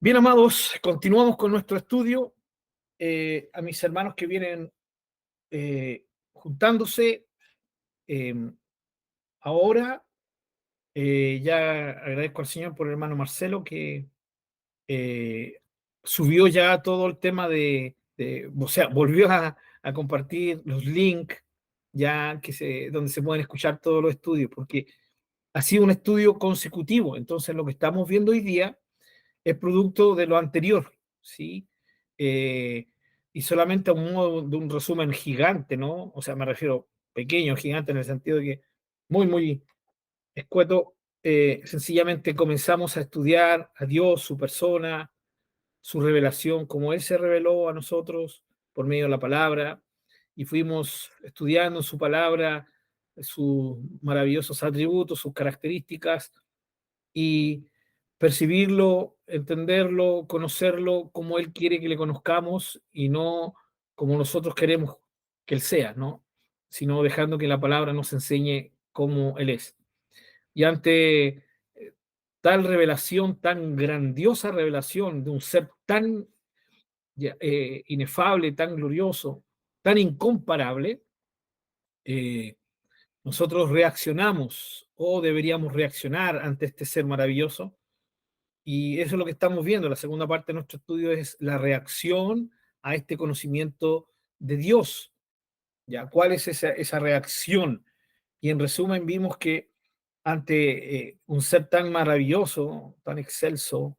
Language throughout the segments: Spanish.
Bien, amados, continuamos con nuestro estudio. A mis hermanos que vienen juntándose eh, ahora, ya agradezco al Señor por el hermano Marcelo que eh, subió ya todo el tema o sea, volvió a compartir los links ya donde se pueden escuchar todos los estudios, porque ha sido un estudio consecutivo. Entonces, lo que estamos viendo hoy día es producto de lo anterior, ¿sí? Eh, y solamente a un modo de un resumen gigante, ¿no? O sea, me refiero pequeño, gigante, en el sentido de que muy escueto. Sencillamente comenzamos a estudiar a Dios, su persona, su revelación, como Él se reveló a nosotros por medio de la palabra, y fuimos estudiando su palabra, sus maravillosos atributos, sus características, y percibirlo, entenderlo, conocerlo como Él quiere que le conozcamos y no como nosotros queremos que Él sea, ¿no? Sino dejando que la palabra nos enseñe cómo Él es. Y ante tal revelación, tan grandiosa revelación de un ser tan inefable, tan glorioso, tan incomparable, eh, nosotros reaccionamos o deberíamos reaccionar ante este ser maravilloso. Y eso es lo que estamos viendo. La segunda parte de nuestro estudio es la reacción a este conocimiento de Dios. ¿Ya? ¿Cuál es esa reacción? Y en resumen vimos que ante un ser tan maravilloso, tan excelso,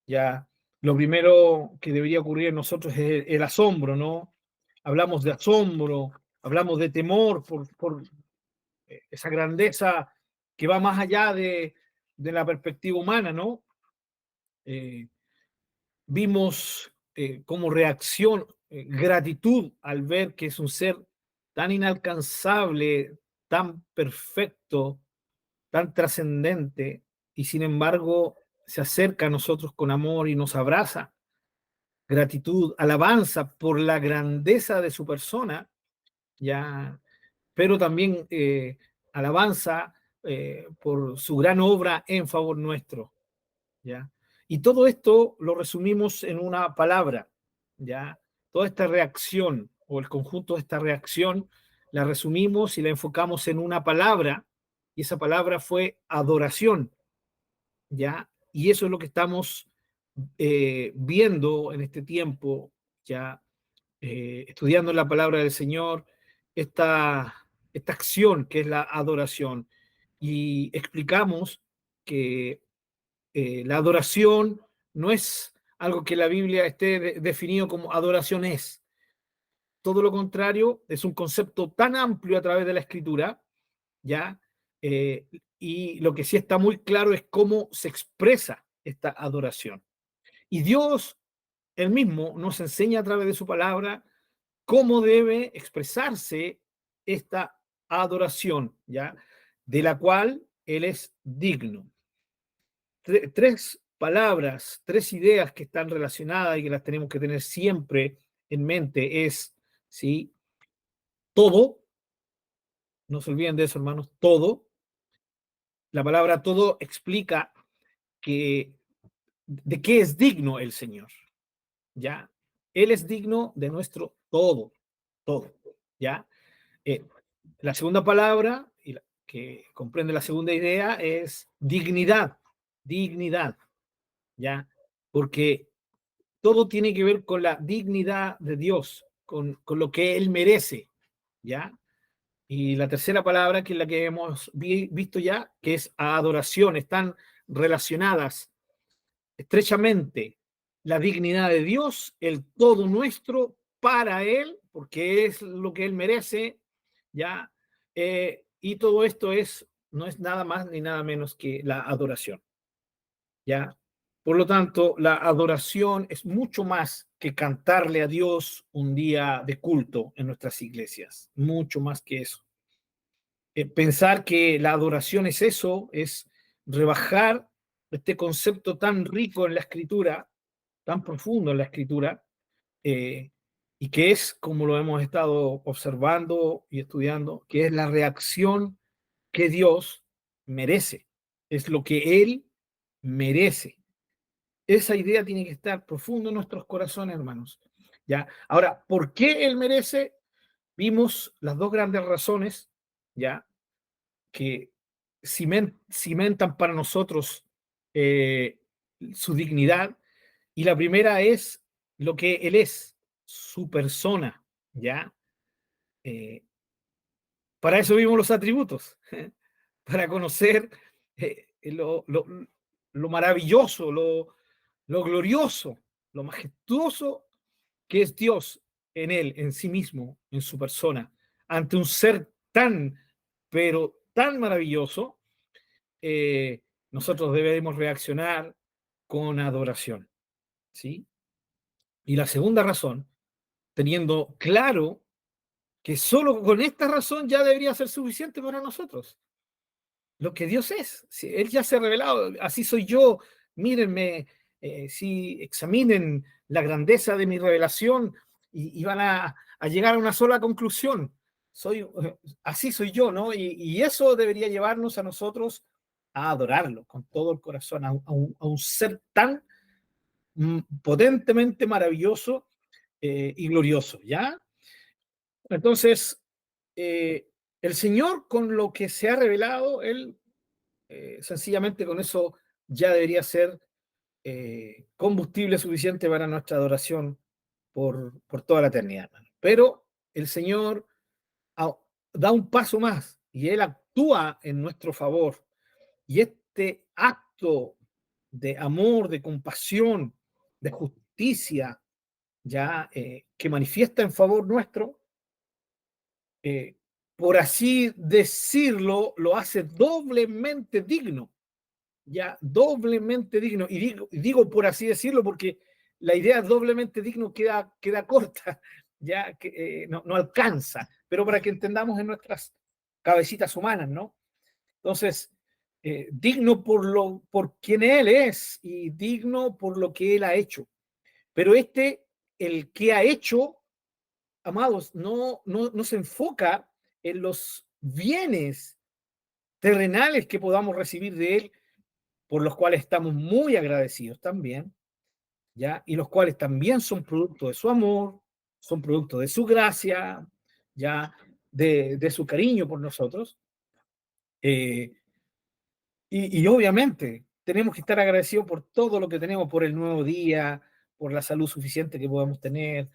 ya lo primero que debería ocurrir en nosotros es el asombro, ¿no? Hablamos de asombro, hablamos de temor por esa grandeza que va más allá de la perspectiva humana, ¿no? Eh, Vimos como reacción gratitud al ver que es un ser tan inalcanzable, tan perfecto, tan trascendente, y sin embargo se acerca a nosotros con amor y nos abraza. Gratitud, alabanza por la grandeza de su persona, ya, pero también alabanza por su gran obra en favor nuestro. ¿Ya? Y todo esto lo resumimos en una palabra, ¿ya? Toda esta reacción o el conjunto de esta reacción la resumimos y la enfocamos en una palabra, y esa palabra fue adoración, ¿ya? Y eso es lo que estamos viendo en este tiempo, ya estudiando la palabra del Señor, esta acción que es la adoración. Y explicamos que la adoración no es algo que la Biblia esté definido como adoración es. Todo lo contrario, es un concepto tan amplio a través de la Escritura, ¿ya? Y lo que sí está muy claro es cómo se expresa esta adoración. Y Dios, él mismo, nos enseña a través de su palabra cómo debe expresarse esta adoración, ¿ya? De la cual Él es digno. Tres palabras, tres ideas que están relacionadas y que las tenemos que tener siempre en mente es, ¿sí? Todo, no se olviden de eso, hermanos, todo. La palabra todo explica que, de qué es digno el Señor, ¿ya? Él es digno de nuestro todo, todo, ¿ya? Eh, la segunda palabra, que comprende la segunda idea, es dignidad, dignidad, ¿ya? Porque todo tiene que ver con la dignidad de Dios, con lo que Él merece, ¿ya? Y la tercera palabra, que es la que hemos visto ya, que es adoración, están relacionadas estrechamente la dignidad de Dios, el todo nuestro para Él, porque es lo que Él merece, ¿ya? Y todo esto no es nada más ni nada menos que la adoración, ¿ya? Por lo tanto, la adoración es mucho más que cantarle a Dios un día de culto en nuestras iglesias, mucho más que eso. Pensar que la adoración es eso, es rebajar este concepto tan rico en la escritura, tan profundo en la escritura, eh, y que es, como lo hemos estado observando y estudiando, que es la reacción que Dios merece, es lo que Él merece. Esa idea tiene que estar profundo en nuestros corazones, hermanos. ¿Ya? Ahora, ¿por qué Él merece? Vimos las dos grandes razones, ¿ya? Que cimentan para nosotros eh, su dignidad. Y la primera es lo que Él es, su persona, ¿ya? Eh, para eso vimos los atributos, ¿eh? Para conocer lo maravilloso, lo glorioso, lo majestuoso que es Dios en Él, en sí mismo, en su persona, ante un ser tan, pero tan maravilloso. Nosotros debemos reaccionar con adoración, ¿sí? Y la segunda razón, teniendo claro que solo con esta razón ya debería ser suficiente para nosotros. Lo que Dios es. Si Él ya se ha revelado, así soy yo, mírenme, si examinen la grandeza de mi revelación y van a llegar a una sola conclusión. Así soy yo, ¿no? Y eso debería llevarnos a nosotros a adorarlo con todo el corazón, a un ser tan potentemente maravilloso y glorioso, ¿ya? Entonces, el Señor con lo que se ha revelado, Él sencillamente con eso ya debería ser combustible suficiente para nuestra adoración por toda la eternidad, hermano. Pero el Señor a- da un paso más y Él actúa en nuestro favor. Y este acto de amor, de compasión, de justicia, ya que manifiesta en favor nuestro, eh, por así decirlo, lo hace doblemente digno, ya doblemente digno. Y digo por así decirlo porque la idea doblemente digno queda corta, ya que no alcanza, pero para que entendamos en nuestras cabecitas humanas, ¿no? Entonces, digno por quien Él es y digno por lo que Él ha hecho. Pero el que ha hecho, amados, no se enfoca en los bienes terrenales que podamos recibir de Él, por los cuales estamos muy agradecidos también, ¿ya? Y los cuales también son producto de su amor, son producto de su gracia, ¿ya? De su cariño por nosotros. Eh, y obviamente tenemos que estar agradecidos por todo lo que tenemos, por el nuevo día, por la salud suficiente que podamos tener,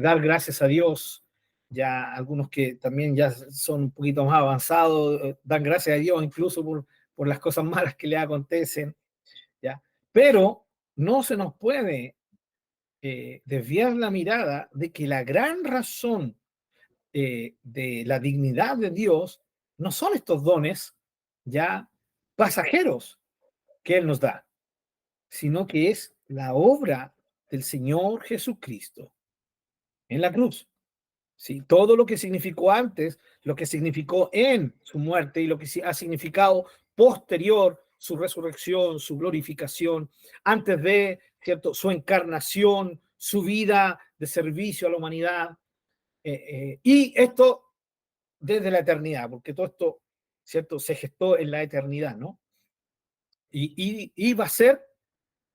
dar gracias a Dios. Ya algunos que también ya son un poquito más avanzados, dan gracias a Dios incluso por las cosas malas que le acontecen, ¿ya? Pero no se nos puede desviar la mirada de que la gran razón de la dignidad de Dios no son estos dones ya pasajeros que Él nos da, sino que es la obra del Señor Jesucristo en la cruz. ¿Sí? Todo lo que significó antes, lo que significó en su muerte y lo que ha significado posterior, su resurrección, su glorificación, antes de, ¿cierto?, su encarnación, su vida de servicio a la humanidad. Y esto desde la eternidad, porque todo esto, ¿cierto?, se gestó en la eternidad, ¿no? Y va a ser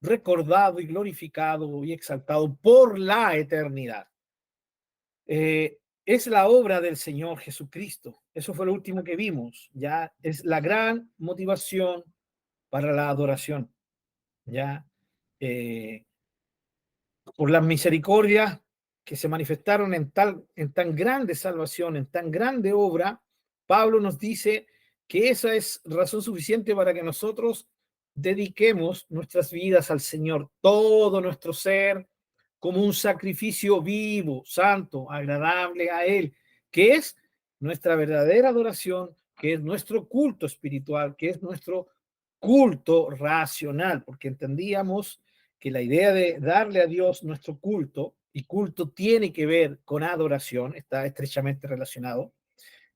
recordado y glorificado y exaltado por la eternidad. Es la obra del Señor Jesucristo. Eso fue lo último que vimos. Ya es la gran motivación para la adoración. Ya eh, por las misericordias que se manifestaron en tan grande salvación, en tan grande obra, Pablo nos dice que esa es razón suficiente para que nosotros dediquemos nuestras vidas al Señor, todo nuestro ser, como un sacrificio vivo, santo, agradable a Él, que es nuestra verdadera adoración, que es nuestro culto espiritual, que es nuestro culto racional, porque entendíamos que la idea de darle a Dios nuestro culto, y culto tiene que ver con adoración, está estrechamente relacionado,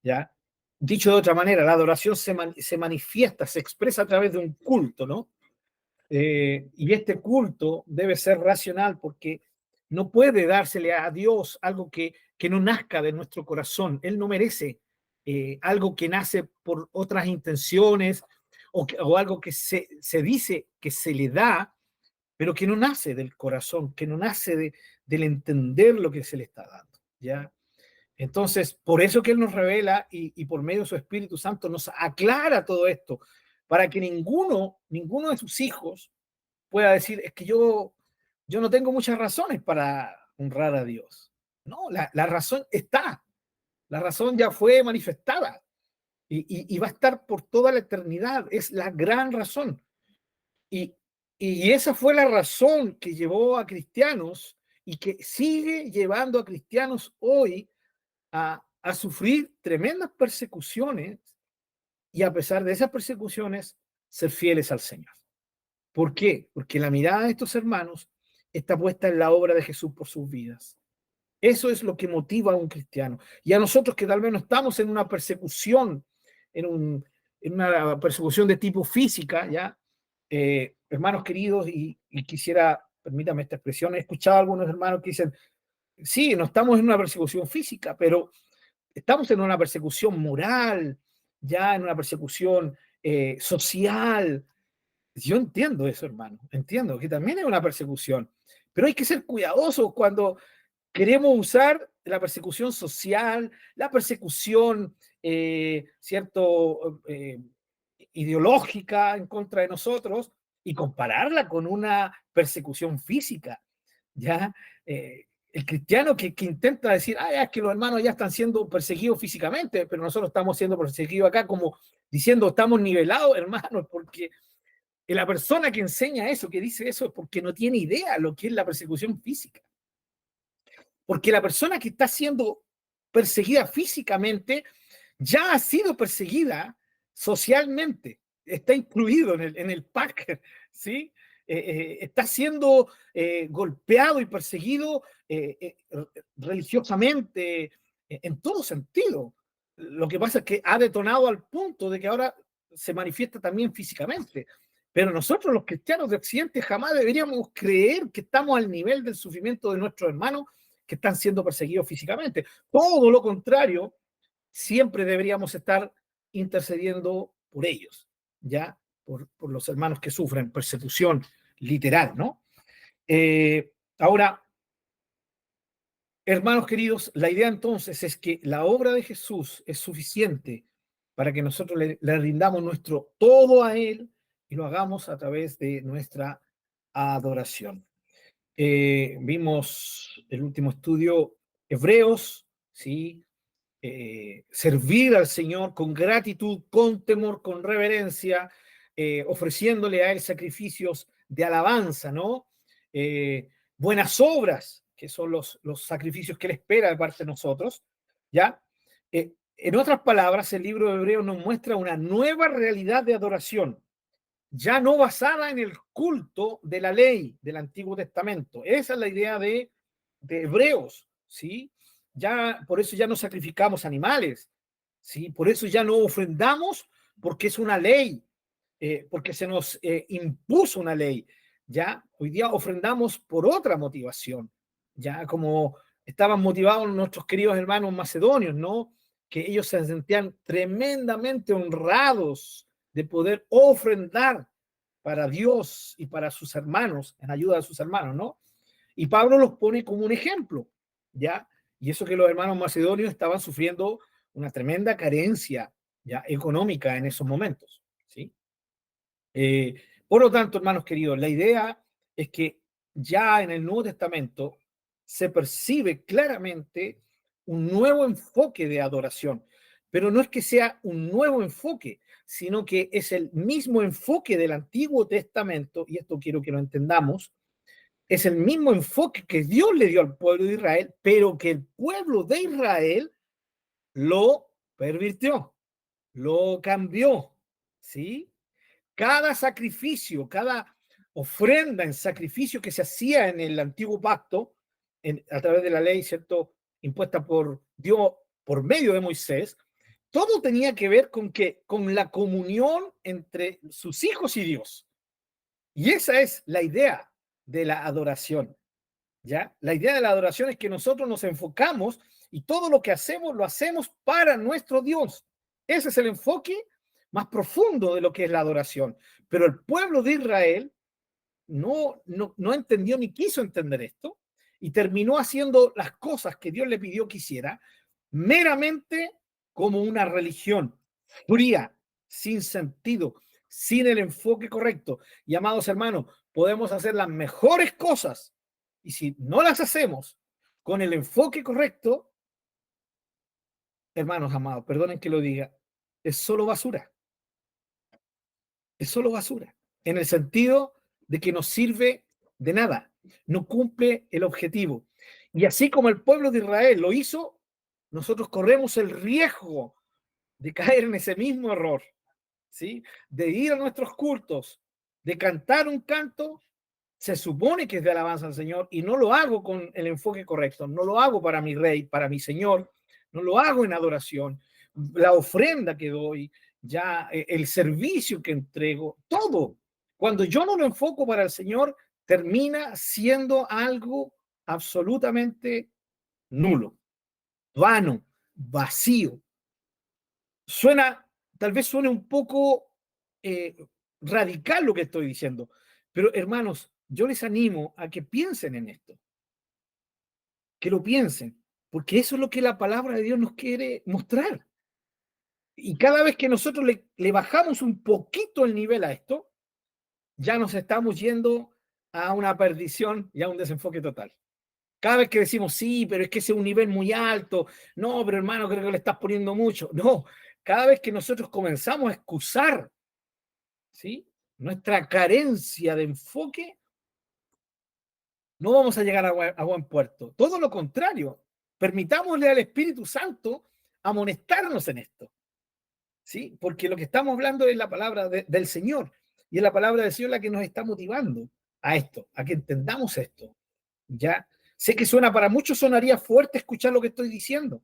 ¿ya? Dicho de otra manera, la adoración se manifiesta, se expresa a través de un culto, ¿no? Y este culto debe ser racional porque no puede dársele a Dios algo que no nazca de nuestro corazón. Él no merece algo que nace por otras intenciones o algo que se dice que se le da pero que no nace del corazón, que no nace del entender lo que se le está dando, ¿ya? Entonces, por eso que Él nos revela y por medio de su Espíritu Santo nos aclara todo esto, para que ninguno de sus hijos pueda decir, es que yo no tengo muchas razones para honrar a Dios. No, la razón está, la razón ya fue manifestada y va a estar por toda la eternidad, es la gran razón. Y, y esa fue la razón que llevó a cristianos y que sigue llevando a cristianos hoy a sufrir tremendas persecuciones y a pesar de esas persecuciones, ser fieles al Señor. ¿Por qué? Porque la mirada de estos hermanos está puesta en la obra de Jesús por sus vidas. Eso es lo que motiva a un cristiano. Y a nosotros que tal vez no estamos en una persecución, en una persecución de tipo física, ¿ya? Hermanos queridos, y quisiera, permítame esta expresión, he escuchado a algunos hermanos que dicen, sí, no estamos en una persecución física, pero estamos en una persecución moral, ya en una persecución social. Yo entiendo eso, hermano, entiendo que también es una persecución, pero hay que ser cuidadosos cuando queremos usar la persecución social, la persecución, ¿cierto?, ideológica en contra de nosotros y compararla con una persecución física, ¿ya? El cristiano que intenta decir, es que los hermanos ya están siendo perseguidos físicamente, pero nosotros estamos siendo perseguidos acá como diciendo estamos nivelados, hermanos, porque la persona que enseña eso, que dice eso, es porque no tiene idea lo que es la persecución física. Porque la persona que está siendo perseguida físicamente ya ha sido perseguida socialmente, está incluido en el pack, ¿sí? Está siendo golpeado y perseguido religiosamente, en todo sentido. Lo que pasa es que ha detonado al punto de que ahora se manifiesta también físicamente. Pero nosotros los cristianos de Occidente jamás deberíamos creer que estamos al nivel del sufrimiento de nuestros hermanos que están siendo perseguidos físicamente. Todo lo contrario, siempre deberíamos estar intercediendo por ellos, ¿ya? Por los hermanos que sufren persecución literal, ¿no? Ahora, hermanos queridos, la idea entonces es que la obra de Jesús es suficiente para que nosotros le rindamos nuestro todo a Él y lo hagamos a través de nuestra adoración. Vimos el último estudio, Hebreos, ¿sí? Servir al Señor con gratitud, con temor, con reverencia, ofreciéndole a Él sacrificios de alabanza, ¿no? Buenas obras, que son los sacrificios que Él espera de parte de nosotros, ¿ya? En otras palabras, el libro de Hebreos nos muestra una nueva realidad de adoración, ya no basada en el culto de la ley del Antiguo Testamento. Esa es la idea de Hebreos, ¿sí? Ya, por eso ya no sacrificamos animales, ¿sí? Por eso ya no ofrendamos, porque es una ley, porque se nos impuso una ley, ¿ya? Hoy día ofrendamos por otra motivación, ¿ya? Como estaban motivados nuestros queridos hermanos macedonios, ¿no? Que ellos se sentían tremendamente honrados de poder ofrendar para Dios y para sus hermanos, en ayuda de sus hermanos, ¿no? Y Pablo los pone como un ejemplo, ¿ya? Y eso que los hermanos macedonios estaban sufriendo una tremenda carencia, ¿ya?, económica en esos momentos, ¿sí? Por lo tanto, hermanos queridos, la idea es que ya en el Nuevo Testamento se percibe claramente un nuevo enfoque de adoración, pero no es que sea un nuevo enfoque, sino que es el mismo enfoque del Antiguo Testamento, y esto quiero que lo entendamos, es el mismo enfoque que Dios le dio al pueblo de Israel, pero que el pueblo de Israel lo pervirtió, lo cambió, ¿sí? Cada sacrificio, cada ofrenda en sacrificio que se hacía en el antiguo pacto, a través de la ley, ¿cierto?, impuesta por Dios por medio de Moisés, todo tenía que ver con la comunión entre sus hijos y Dios. Y esa es la idea de la adoración, ¿ya? La idea de la adoración es que nosotros nos enfocamos y todo lo que hacemos lo hacemos para nuestro Dios. Ese es el enfoque más profundo de lo que es la adoración. Pero el pueblo de Israel no entendió ni quiso entender esto y terminó haciendo las cosas que Dios le pidió que hiciera meramente como una religión fría, sin sentido, sin el enfoque correcto. Y amados hermanos, podemos hacer las mejores cosas y si no las hacemos con el enfoque correcto, hermanos amados, perdonen que lo diga, es solo basura. Es solo basura, en el sentido de que no sirve de nada, no cumple el objetivo. Y así como el pueblo de Israel lo hizo, nosotros corremos el riesgo de caer en ese mismo error, ¿sí? De ir a nuestros cultos, de cantar un canto, se supone que es de alabanza al Señor, y no lo hago con el enfoque correcto, no lo hago para mi Rey, para mi Señor, no lo hago en adoración. La ofrenda que doy, ya el servicio que entrego, todo. Cuando yo no lo enfoco para el Señor, termina siendo algo absolutamente nulo, vano, vacío. Suena, tal vez suene un poco eh, radical lo que estoy diciendo, pero hermanos, yo les animo a que piensen en esto, que lo piensen, porque eso es lo que la palabra de Dios nos quiere mostrar. Y cada vez que nosotros le bajamos un poquito el nivel a esto, ya nos estamos yendo a una perdición y a un desenfoque total. Cada vez que decimos, sí, pero es que ese es un nivel muy alto, no, pero hermano, creo que le estás poniendo mucho. No, cada vez que nosotros comenzamos a excusar, ¿sí?, nuestra carencia de enfoque, no vamos a llegar a buen puerto. Todo lo contrario, permitámosle al Espíritu Santo amonestarnos en esto, ¿sí? Porque lo que estamos hablando es la palabra del Señor, y es la palabra del Señor la que nos está motivando a esto, a que entendamos esto. Ya sé que suena, para muchos sonaría fuerte escuchar lo que estoy diciendo,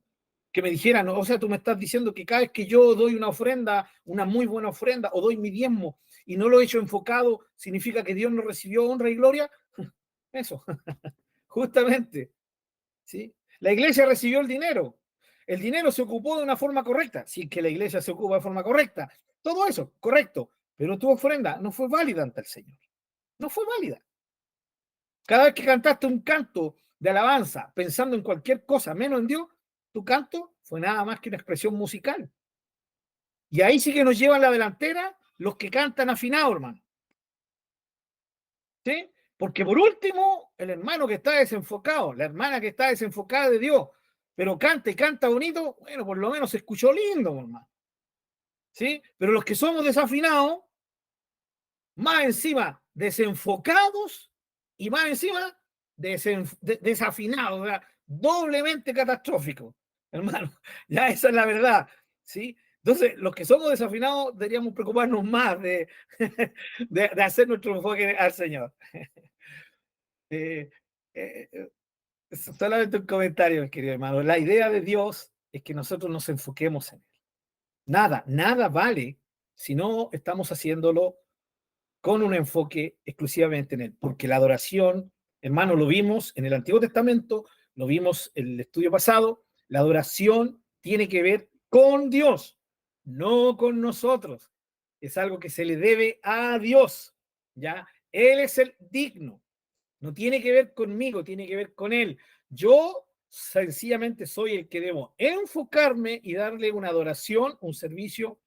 que me dijeran, o sea, tú me estás diciendo que cada vez que yo doy una ofrenda, una muy buena ofrenda, o doy mi diezmo y no lo he hecho enfocado, significa que Dios no recibió honra y gloria. Eso, justamente, ¿sí? La iglesia recibió el dinero se ocupó de una forma correcta, sí, que la iglesia se ocupa de forma correcta, todo eso, correcto, pero tu ofrenda no fue válida ante el Señor, no fue válida. Cada vez que cantaste un canto de alabanza pensando en cualquier cosa menos en Dios, tu canto fue nada más que una expresión musical. Y ahí sí que nos llevan la delantera los que cantan afinado, hermano. ¿Sí? Porque por último, el hermano que está desenfocado, la hermana que está desenfocada de Dios, pero canta y canta bonito, bueno, por lo menos se escuchó lindo, hermano. ¿Sí? Pero los que somos desafinados, más encima desenfocados y más encima desafinados, o sea, doblemente catastrófico, hermano. Ya esa es la verdad, ¿sí? Entonces, los que somos desafinados deberíamos preocuparnos más de hacer nuestro enfoque al Señor. Eh, eh, Solamente un comentario, querido hermano. La idea de Dios es que nosotros nos enfoquemos en Él. Nada vale si no estamos haciéndolo con un enfoque exclusivamente en Él, porque la adoración, hermano, lo vimos en el Antiguo Testamento, lo vimos en el estudio pasado, la adoración tiene que ver con Dios, no con nosotros. Es algo que se le debe a Dios, ¿ya? Él es el digno, no tiene que ver conmigo, tiene que ver con Él. Yo sencillamente soy el que debo enfocarme y darle una adoración, un servicio,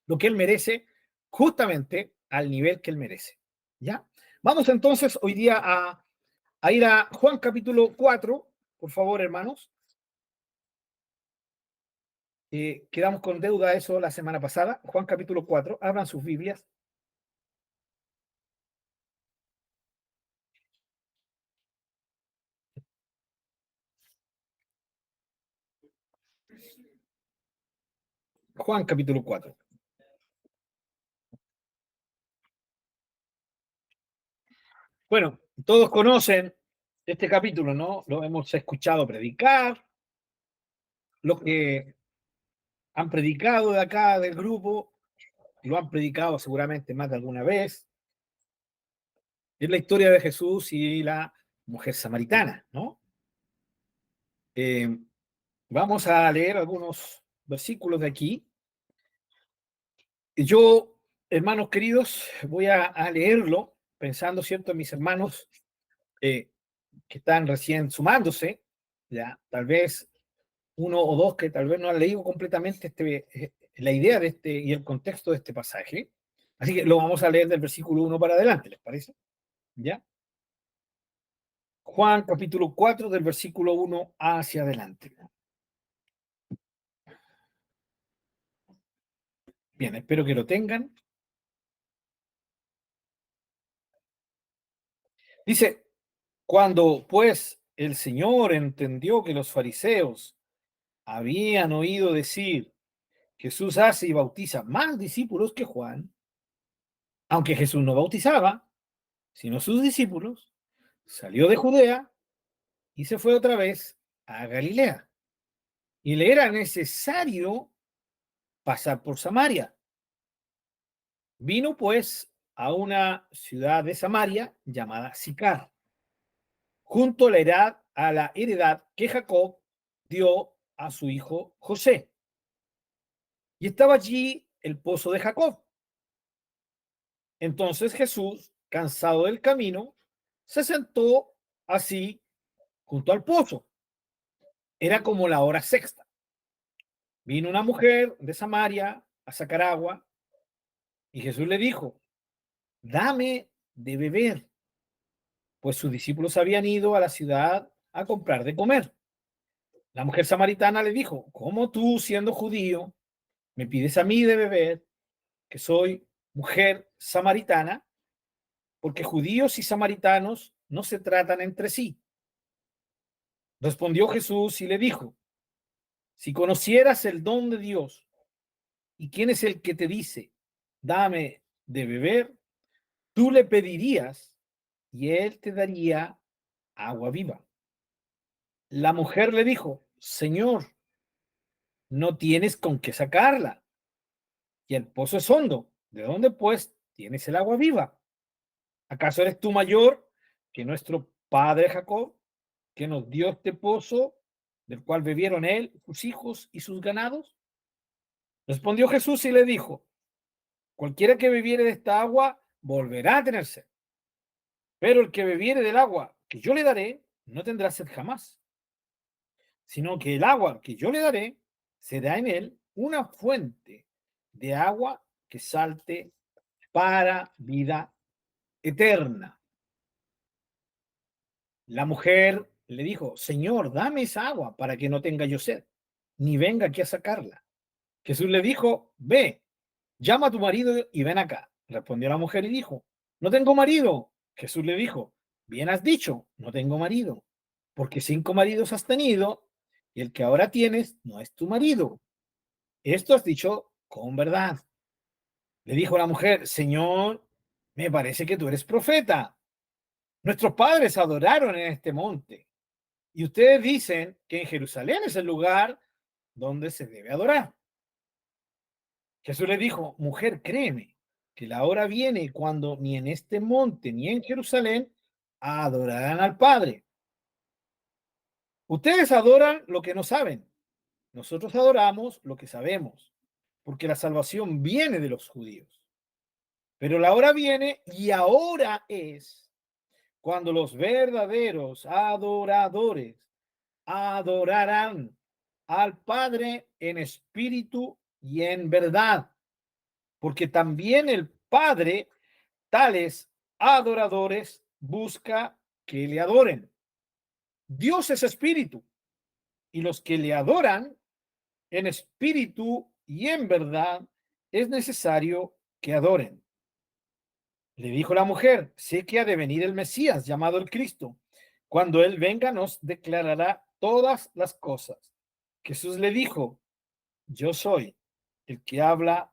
lo que Él merece, justamente al nivel que Él merece. ¿Ya? Vamos entonces hoy día a ir a Juan capítulo 4, por favor, hermanos. Quedamos con deuda eso la semana pasada. Juan capítulo 4, abran sus Biblias. Juan capítulo 4. Bueno, todos conocen este capítulo, ¿no? Lo hemos escuchado predicar, los que han predicado de acá del grupo, lo han predicado seguramente más de alguna vez. Es la historia de Jesús y la mujer samaritana, ¿no? Eh, Vamos a leer algunos versículos de aquí. Yo, hermanos queridos, voy a leerlo pensando, ¿cierto?, en mis hermanos que están recién sumándose, ya, tal vez uno o dos que tal vez no han leído completamente la idea de este y el contexto de este pasaje. Así que lo vamos a leer del versículo 1 para adelante, ¿les parece? ¿Ya? Juan capítulo 4 del versículo 1 hacia adelante. Bien, espero que lo tengan. Dice, cuando pues el Señor entendió que los fariseos habían oído decir, Jesús hace y bautiza más discípulos que Juan, aunque Jesús no bautizaba, sino sus discípulos, salió de Judea y se fue otra vez a Galilea. Y le era necesario pasar por Samaria. Vino pues a una ciudad de Samaria llamada Sicar, junto a la heredad que Jacob dio a su hijo José. Y estaba allí el pozo de Jacob. Entonces Jesús, cansado del camino, se sentó así junto al pozo. Era como la hora sexta. Vino una mujer de Samaria a sacar agua y Jesús le dijo, dame de beber, pues sus discípulos habían ido a la ciudad a comprar de comer. La mujer samaritana le dijo, ¿cómo tú, siendo judío, me pides a mí de beber, que soy mujer samaritana? Porque judíos y samaritanos no se tratan entre sí. Respondió Jesús y le dijo, si conocieras el don de Dios y quién es el que te dice, dame de beber, tú le pedirías y él te daría agua viva. La mujer le dijo, Señor, no tienes con qué sacarla y el pozo es hondo. ¿De dónde pues tienes el agua viva? ¿Acaso eres tú mayor que nuestro padre Jacob, que nos dio este pozo del cual bebieron él, sus hijos y sus ganados? Respondió Jesús y le dijo, cualquiera que bebiere de esta agua volverá a tener sed, pero el que bebiere del agua que yo le daré no tendrá sed jamás, sino que el agua que yo le daré será en él una fuente de agua que salte para vida eterna. La mujer le dijo, Señor, dame esa agua para que no tenga yo sed, ni venga aquí a sacarla. Jesús le dijo, ve, llama a tu marido y ven acá. Respondió la mujer y dijo, no tengo marido. Jesús le dijo, bien has dicho, no tengo marido, porque 5 maridos has tenido y el que ahora tienes no es tu marido. Esto has dicho con verdad. Le dijo la mujer, Señor, me parece que tú eres profeta. Nuestros padres adoraron en este monte y ustedes dicen que en Jerusalén es el lugar donde se debe adorar. Jesús le dijo, mujer, créeme, que la hora viene cuando ni en este monte ni en Jerusalén adorarán al Padre. Ustedes adoran lo que no saben. Nosotros adoramos lo que sabemos, porque la salvación viene de los judíos. Pero la hora viene y ahora es cuando los verdaderos adoradores adorarán al Padre en espíritu y en verdad, porque también el Padre tales adoradores busca que le adoren. Dios es espíritu y los que le adoran en espíritu y en verdad es necesario que adoren. Le dijo la mujer, sé que ha de venir el Mesías llamado el Cristo. Cuando él venga nos declarará todas las cosas. Jesús le dijo, yo soy el que habla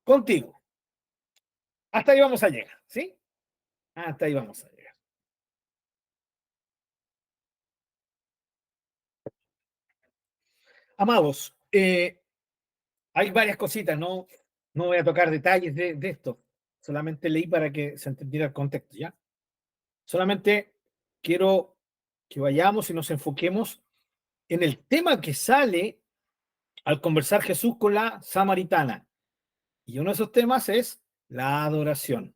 contigo. Hasta ahí vamos a llegar, ¿sí? Hasta ahí vamos a llegar. Amados, hay varias cositas, no voy a tocar detalles de esto, solamente leí para que se entendiera el contexto, ¿ya? Solamente quiero que vayamos y nos enfoquemos en el tema que sale al conversar Jesús con la samaritana. Y uno de esos temas es la adoración,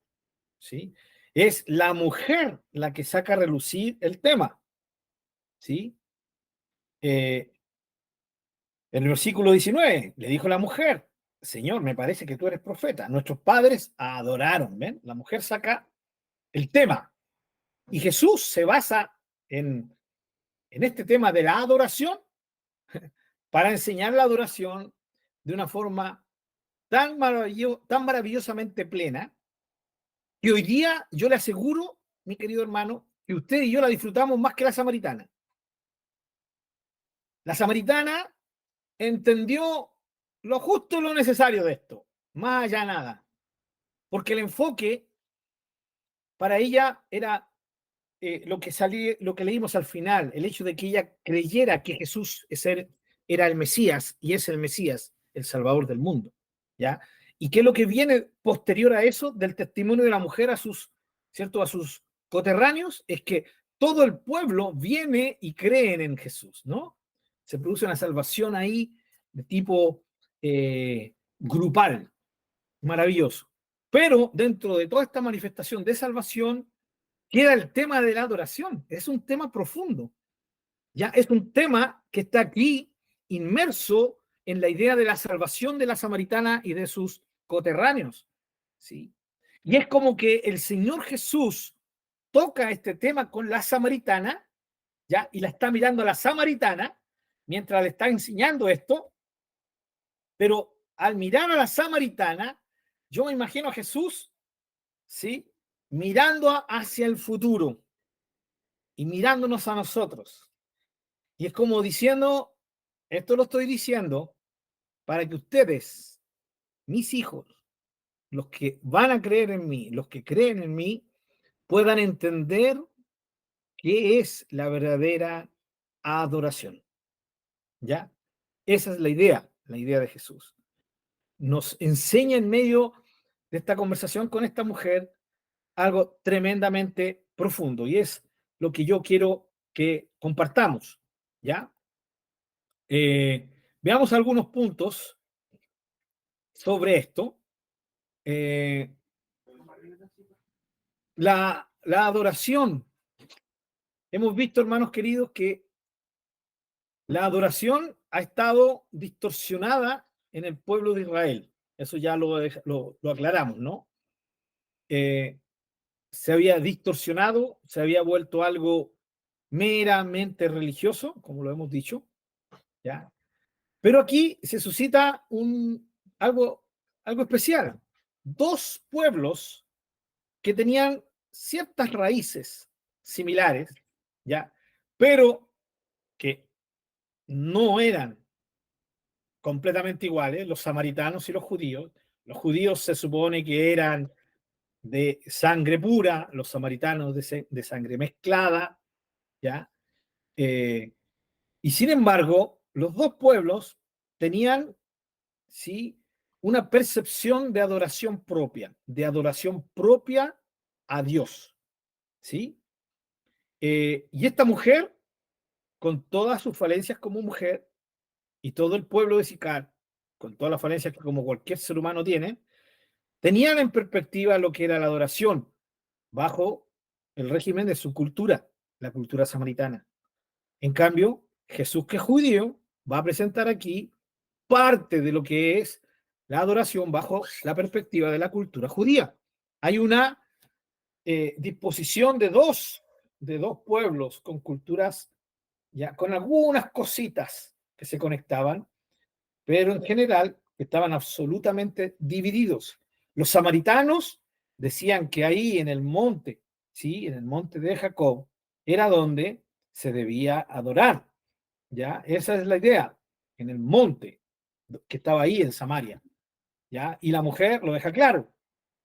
¿sí? Es la mujer la que saca a relucir el tema, ¿sí? En el versículo 19 le dijo la mujer, Señor, me parece que tú eres profeta. Nuestros padres adoraron, ¿ven? La mujer saca el tema. Y Jesús se basa en este tema de la adoración para enseñar la adoración de una forma tan maravillosamente plena que hoy día yo le aseguro, mi querido hermano, que usted y yo la disfrutamos más que la samaritana. La samaritana entendió lo justo y lo necesario de esto, más allá nada, porque el enfoque para ella era lo que leímos al final, el hecho de que ella creyera que Jesús era el Mesías y es el Mesías, el Salvador del mundo, ¿ya? Y que lo que viene posterior a eso, del testimonio de la mujer ¿cierto? A sus coterráneos, es que todo el pueblo viene y creen en Jesús, ¿no? Se produce una salvación ahí de tipo grupal, maravilloso. Pero dentro de toda esta manifestación de salvación, queda el tema de la adoración. Es un tema profundo. Ya es un tema que está aquí inmerso en la idea de la salvación de la samaritana y de sus coterráneos. ¿Sí? Y es como que el Señor Jesús toca este tema con la samaritana, ¿ya? Y la está mirando a la samaritana mientras le está enseñando esto, pero al mirar a la samaritana, yo me imagino a Jesús, ¿sí? Mirando hacia el futuro y mirándonos a nosotros. Y es como diciendo, esto lo estoy diciendo para que ustedes, mis hijos, los que van a creer en mí, los que creen en mí, puedan entender qué es la verdadera adoración. ¿Ya? Esa es la idea de Jesús. Nos enseña en medio de esta conversación con esta mujer algo tremendamente profundo y es lo que yo quiero que compartamos. ¿Ya? Eh, Veamos algunos puntos sobre esto. Eh, la adoración. Hemos visto, hermanos queridos, que la adoración ha estado distorsionada en el pueblo de Israel. Eso ya lo aclaramos, ¿no? Se había distorsionado, se había vuelto algo meramente religioso, como lo hemos dicho, ¿ya? Pero aquí se suscita algo, algo especial. Dos pueblos que tenían ciertas raíces similares, ¿ya? Pero que no eran completamente iguales, los samaritanos y los judíos. Los judíos se supone que eran de sangre pura, los samaritanos de sangre mezclada, ¿ya? Eh, y sin embargo, los dos pueblos tenían, ¿sí? Una percepción de adoración propia a Dios, ¿sí? Y esta mujer, con todas sus falencias como mujer, y todo el pueblo de Sicar, con todas las falencias que como cualquier ser humano tiene, tenían en perspectiva lo que era la adoración bajo el régimen de su cultura, la cultura samaritana. En cambio, Jesús, que es judío, va a presentar aquí parte de lo que es la adoración bajo la perspectiva de la cultura judía. Hay una disposición de dos pueblos con culturas, ya con algunas cositas que se conectaban, pero en general estaban absolutamente divididos. Los samaritanos decían que ahí en el monte, ¿sí? En el monte de Jacob, era donde se debía adorar, ¿ya? Esa es la idea, en el monte que estaba ahí en Samaria, ¿ya? Y la mujer lo deja claro.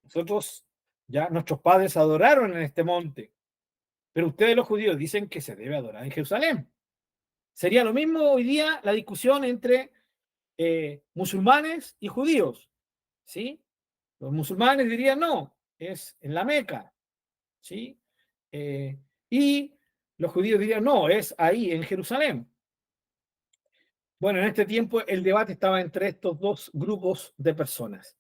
Nosotros, ya nuestros padres adoraron en este monte, pero ustedes los judíos dicen que se debe adorar en Jerusalén. Sería lo mismo hoy día la discusión entre musulmanes y judíos, ¿sí? Los musulmanes dirían no, es en la Meca, ¿sí? Y los judíos dirían no, es ahí en Jerusalén. Bueno, en este tiempo el debate estaba entre estos dos grupos de personas.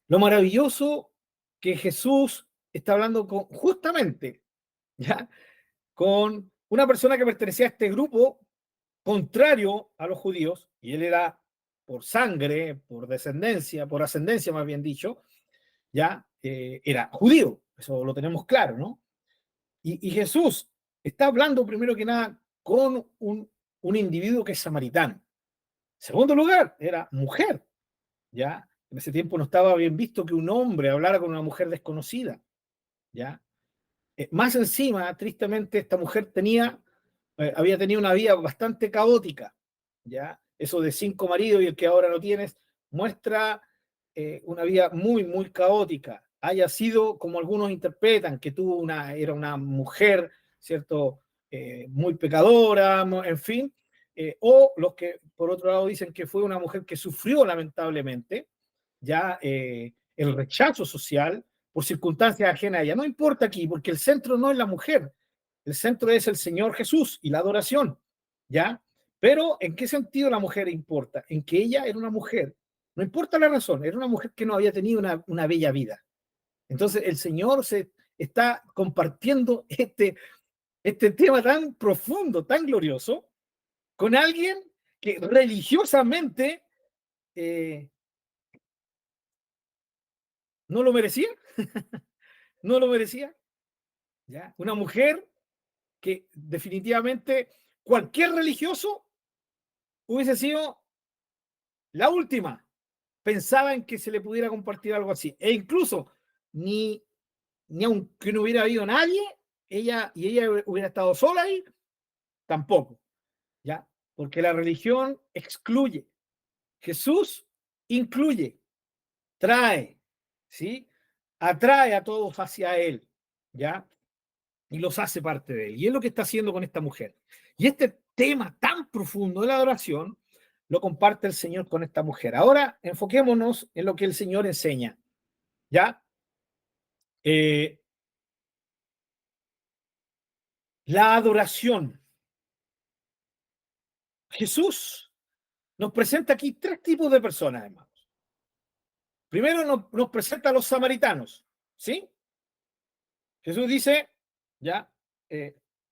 Lo maravilloso que Jesús está hablando justamente, ¿ya? Con una persona que pertenecía a este grupo contrario a los judíos, y él era por sangre, por descendencia, por ascendencia más bien dicho, ya era judío, eso lo tenemos claro, ¿no? Y Jesús está hablando primero que nada con un individuo que es samaritano. En segundo lugar, era mujer, ¿ya? En ese tiempo no estaba bien visto que un hombre hablara con una mujer desconocida, ¿ya? Más encima, tristemente, esta mujer había tenido una vida bastante caótica, ¿ya? Eso de 5 maridos y el que ahora no tienes, muestra una vida muy, muy caótica. Haya sido, como algunos interpretan, que era una mujer, ¿cierto? Muy pecadora, en fin, o los que, por otro lado, dicen que fue una mujer que sufrió lamentablemente, ya el rechazo social, por circunstancias ajenas a ella. No importa aquí, porque el centro no es la mujer, el centro es el Señor Jesús y la adoración, ¿ya? Pero ¿en qué sentido la mujer importa? En que ella era una mujer, no importa la razón, era una mujer que no había tenido una bella vida. Entonces el Señor se está compartiendo este tema tan profundo, tan glorioso, con alguien que religiosamente eh, no lo merecía, no lo merecía, ¿ya? Una mujer que definitivamente cualquier religioso hubiese sido la última. Pensaba en que se le pudiera compartir algo así. E incluso ni, ni aunque no hubiera habido nadie, ella hubiera estado sola ahí, tampoco, ¿ya? Porque la religión excluye. Jesús incluye, trae, ¿sí? Atrae a todos hacia él, ¿ya? Y los hace parte de él. Y es lo que está haciendo con esta mujer. Y este tema tan profundo de la adoración lo comparte el Señor con esta mujer. Ahora enfoquémonos en lo que el Señor enseña. ¿Ya? Eh, la adoración. Jesús nos presenta aquí tres tipos de personas, hermanos. Primero nos presenta a los samaritanos. ¿Sí? Jesús dice, ya,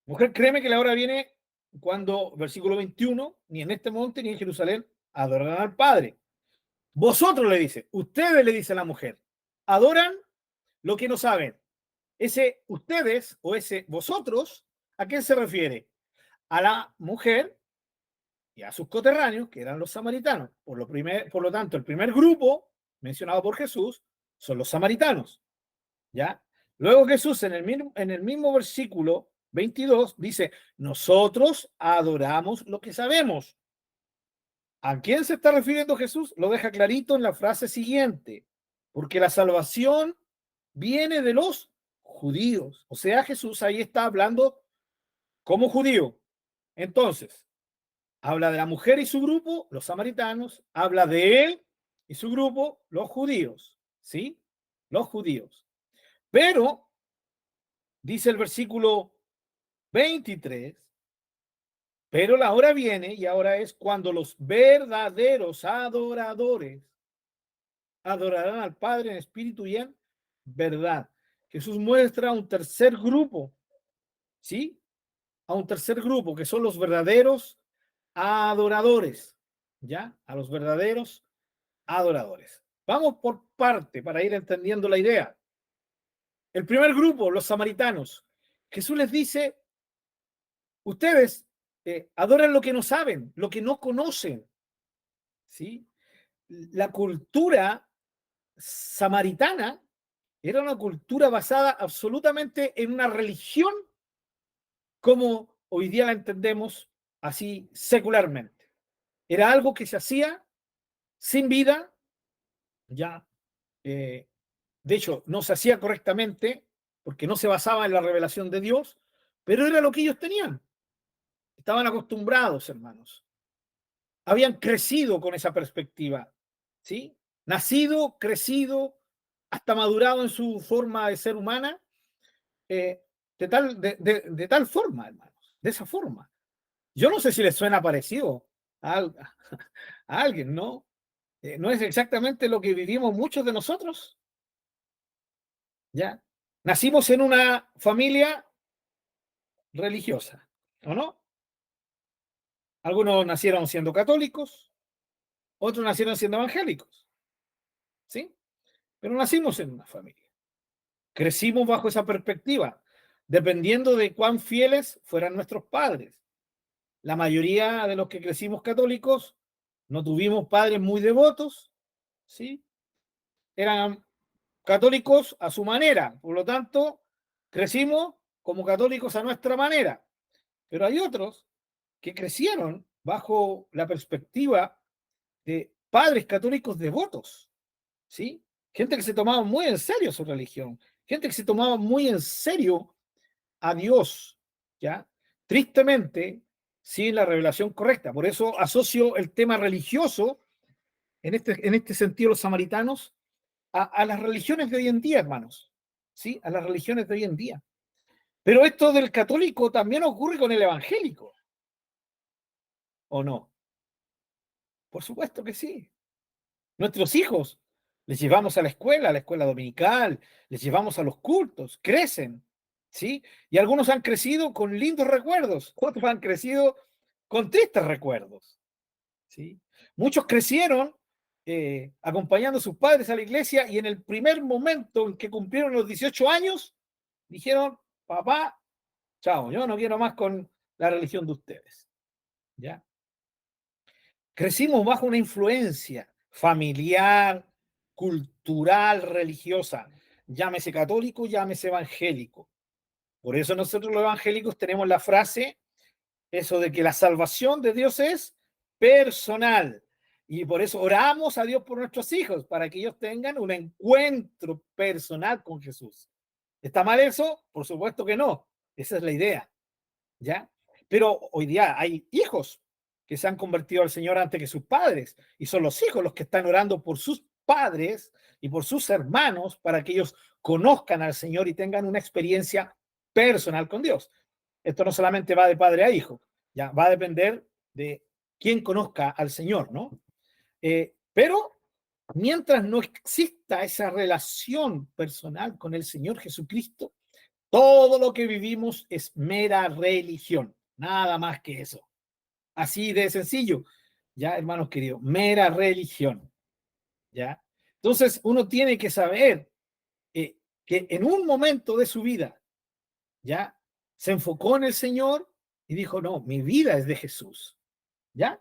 mujer, créeme que la hora viene cuando, versículo 21, ni en este monte ni en Jerusalén adorarán al Padre. Vosotros le dice, ustedes le dice a la mujer, adoran lo que no saben. Ese ustedes o ese vosotros, ¿a qué se refiere? A la mujer y a sus coterráneos, que eran los samaritanos. Por lo tanto, el primer grupo mencionado por Jesús son los samaritanos. ¿Ya? Luego Jesús en el mismo versículo 22 dice, nosotros adoramos lo que sabemos. ¿A quién se está refiriendo Jesús? Lo deja clarito en la frase siguiente, porque la salvación viene de los judíos. O sea, Jesús ahí está hablando como judío. Entonces, habla de la mujer y su grupo, los samaritanos, habla de él y su grupo, los judíos, ¿sí? Los judíos. Pero, dice el versículo 23, pero la hora viene y ahora es cuando los verdaderos adoradores adorarán al Padre en espíritu y en verdad. Jesús muestra un tercer grupo, ¿sí? A un tercer grupo que son los verdaderos adoradores, ¿ya? A los verdaderos adoradores. Vamos por parte para ir entendiendo la idea. El primer grupo, los samaritanos. Jesús les dice, ustedes adoran lo que no saben, lo que no conocen, ¿sí? La cultura samaritana era una cultura basada absolutamente en una religión como hoy día la entendemos así secularmente. Era algo que se hacía sin vida, ya, de hecho, no se hacía correctamente porque no se basaba en la revelación de Dios, pero era lo que ellos tenían. Estaban acostumbrados, hermanos. Habían crecido con esa perspectiva, ¿sí? Nacido, crecido, hasta madurado en su forma de ser humana, de tal forma, hermanos, de esa forma. Yo no sé si les suena parecido a alguien, ¿no? No es exactamente lo que vivimos muchos de nosotros, ¿ya? Nacimos en una familia religiosa, ¿o no? Algunos nacieron siendo católicos, otros nacieron siendo evangélicos, ¿sí? Pero nacimos en una familia. Crecimos bajo esa perspectiva, dependiendo de cuán fieles fueran nuestros padres. La mayoría de los que crecimos católicos no tuvimos padres muy devotos, ¿sí? Eran católicos a su manera, por lo tanto, crecimos como católicos a nuestra manera. Pero hay otros que crecieron bajo la perspectiva de padres católicos devotos, ¿sí? Gente que se tomaba muy en serio su religión, gente que se tomaba muy en serio a Dios, ¿ya? Tristemente, sin la revelación correcta. Por eso asocio el tema religioso, en este sentido, los samaritanos, a las religiones de hoy en día, hermanos, ¿sí? A las religiones de hoy en día. Pero esto del católico también ocurre con el evangélico, ¿o no? Por supuesto que sí. Nuestros hijos les llevamos a la escuela dominical, les llevamos a los cultos, crecen, ¿sí? Y algunos han crecido con lindos recuerdos, otros han crecido con tristes recuerdos, ¿sí? Muchos crecieron acompañando a sus padres a la iglesia y en el primer momento en que cumplieron los 18 años, dijeron, papá, chao, yo no quiero más con la religión de ustedes, ¿ya? Crecimos bajo una influencia familiar, cultural, religiosa, llámese católico, llámese evangélico. Por eso nosotros los evangélicos tenemos la frase, eso de que la salvación de Dios es personal. Y por eso oramos a Dios por nuestros hijos, para que ellos tengan un encuentro personal con Jesús. ¿Está mal eso? Por supuesto que no. Esa es la idea. ¿Ya? Pero hoy día hay hijos que se han convertido al Señor antes que sus padres, y son los hijos los que están orando por sus padres y por sus hermanos para que ellos conozcan al Señor y tengan una experiencia personal con Dios. Esto no solamente va de padre a hijo, ya va a depender de quién conozca al Señor, ¿no? Pero mientras no exista esa relación personal con el Señor Jesucristo, todo lo que vivimos es mera religión, nada más que eso. Así de sencillo, ya, hermanos queridos, mera religión, ya. Entonces, uno tiene que saber que en un momento de su vida, ya, se enfocó en el Señor y dijo, no, mi vida es de Jesús, ya.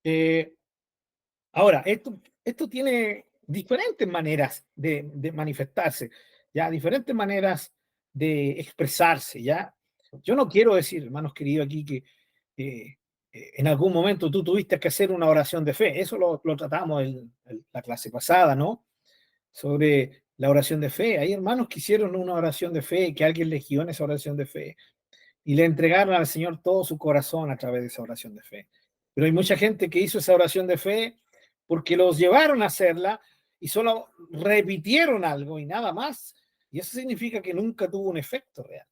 Eh, Ahora, esto tiene diferentes maneras de manifestarse, ya, diferentes maneras de expresarse, ya. Yo no quiero decir, hermanos queridos, aquí que en algún momento tú tuviste que hacer una oración de fe. Eso lo tratamos en la clase pasada, ¿no? Sobre la oración de fe. Hay hermanos que hicieron una oración de fe, que alguien les guió en esa oración de fe y le entregaron al Señor todo su corazón a través de esa oración de fe. Pero hay mucha gente que hizo esa oración de fe porque los llevaron a hacerla y solo repitieron algo y nada más. Y eso significa que nunca tuvo un efecto real.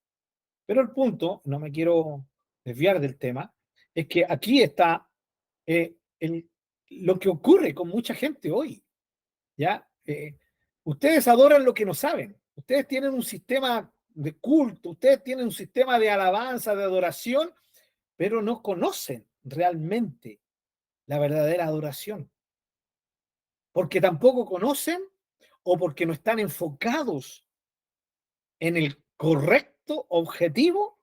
Pero el punto, no me quiero desviar del tema, es que aquí está lo que ocurre con mucha gente hoy. ¿Ya? Ustedes adoran lo que no saben. Ustedes tienen un sistema de culto, ustedes tienen un sistema de alabanza, de adoración, pero no conocen realmente la verdadera adoración. Porque tampoco conocen o porque no están enfocados en el correcto objetivo,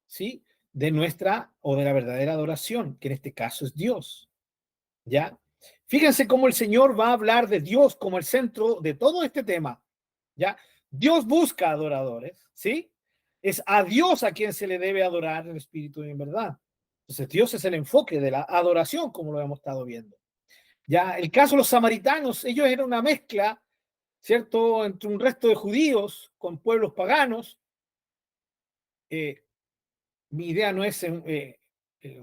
¿sí? De nuestra o de la verdadera adoración, que en este caso es Dios. ¿Ya? Fíjense cómo el Señor va a hablar de Dios como el centro de todo este tema, ¿ya? Dios busca adoradores, ¿sí? Es a Dios a quien se le debe adorar en espíritu y en verdad. Entonces, Dios es el enfoque de la adoración, como lo hemos estado viendo. Ya, el caso de los samaritanos, ellos eran una mezcla, ¿cierto?, entre un resto de judíos con pueblos paganos. Eh, Mi idea no es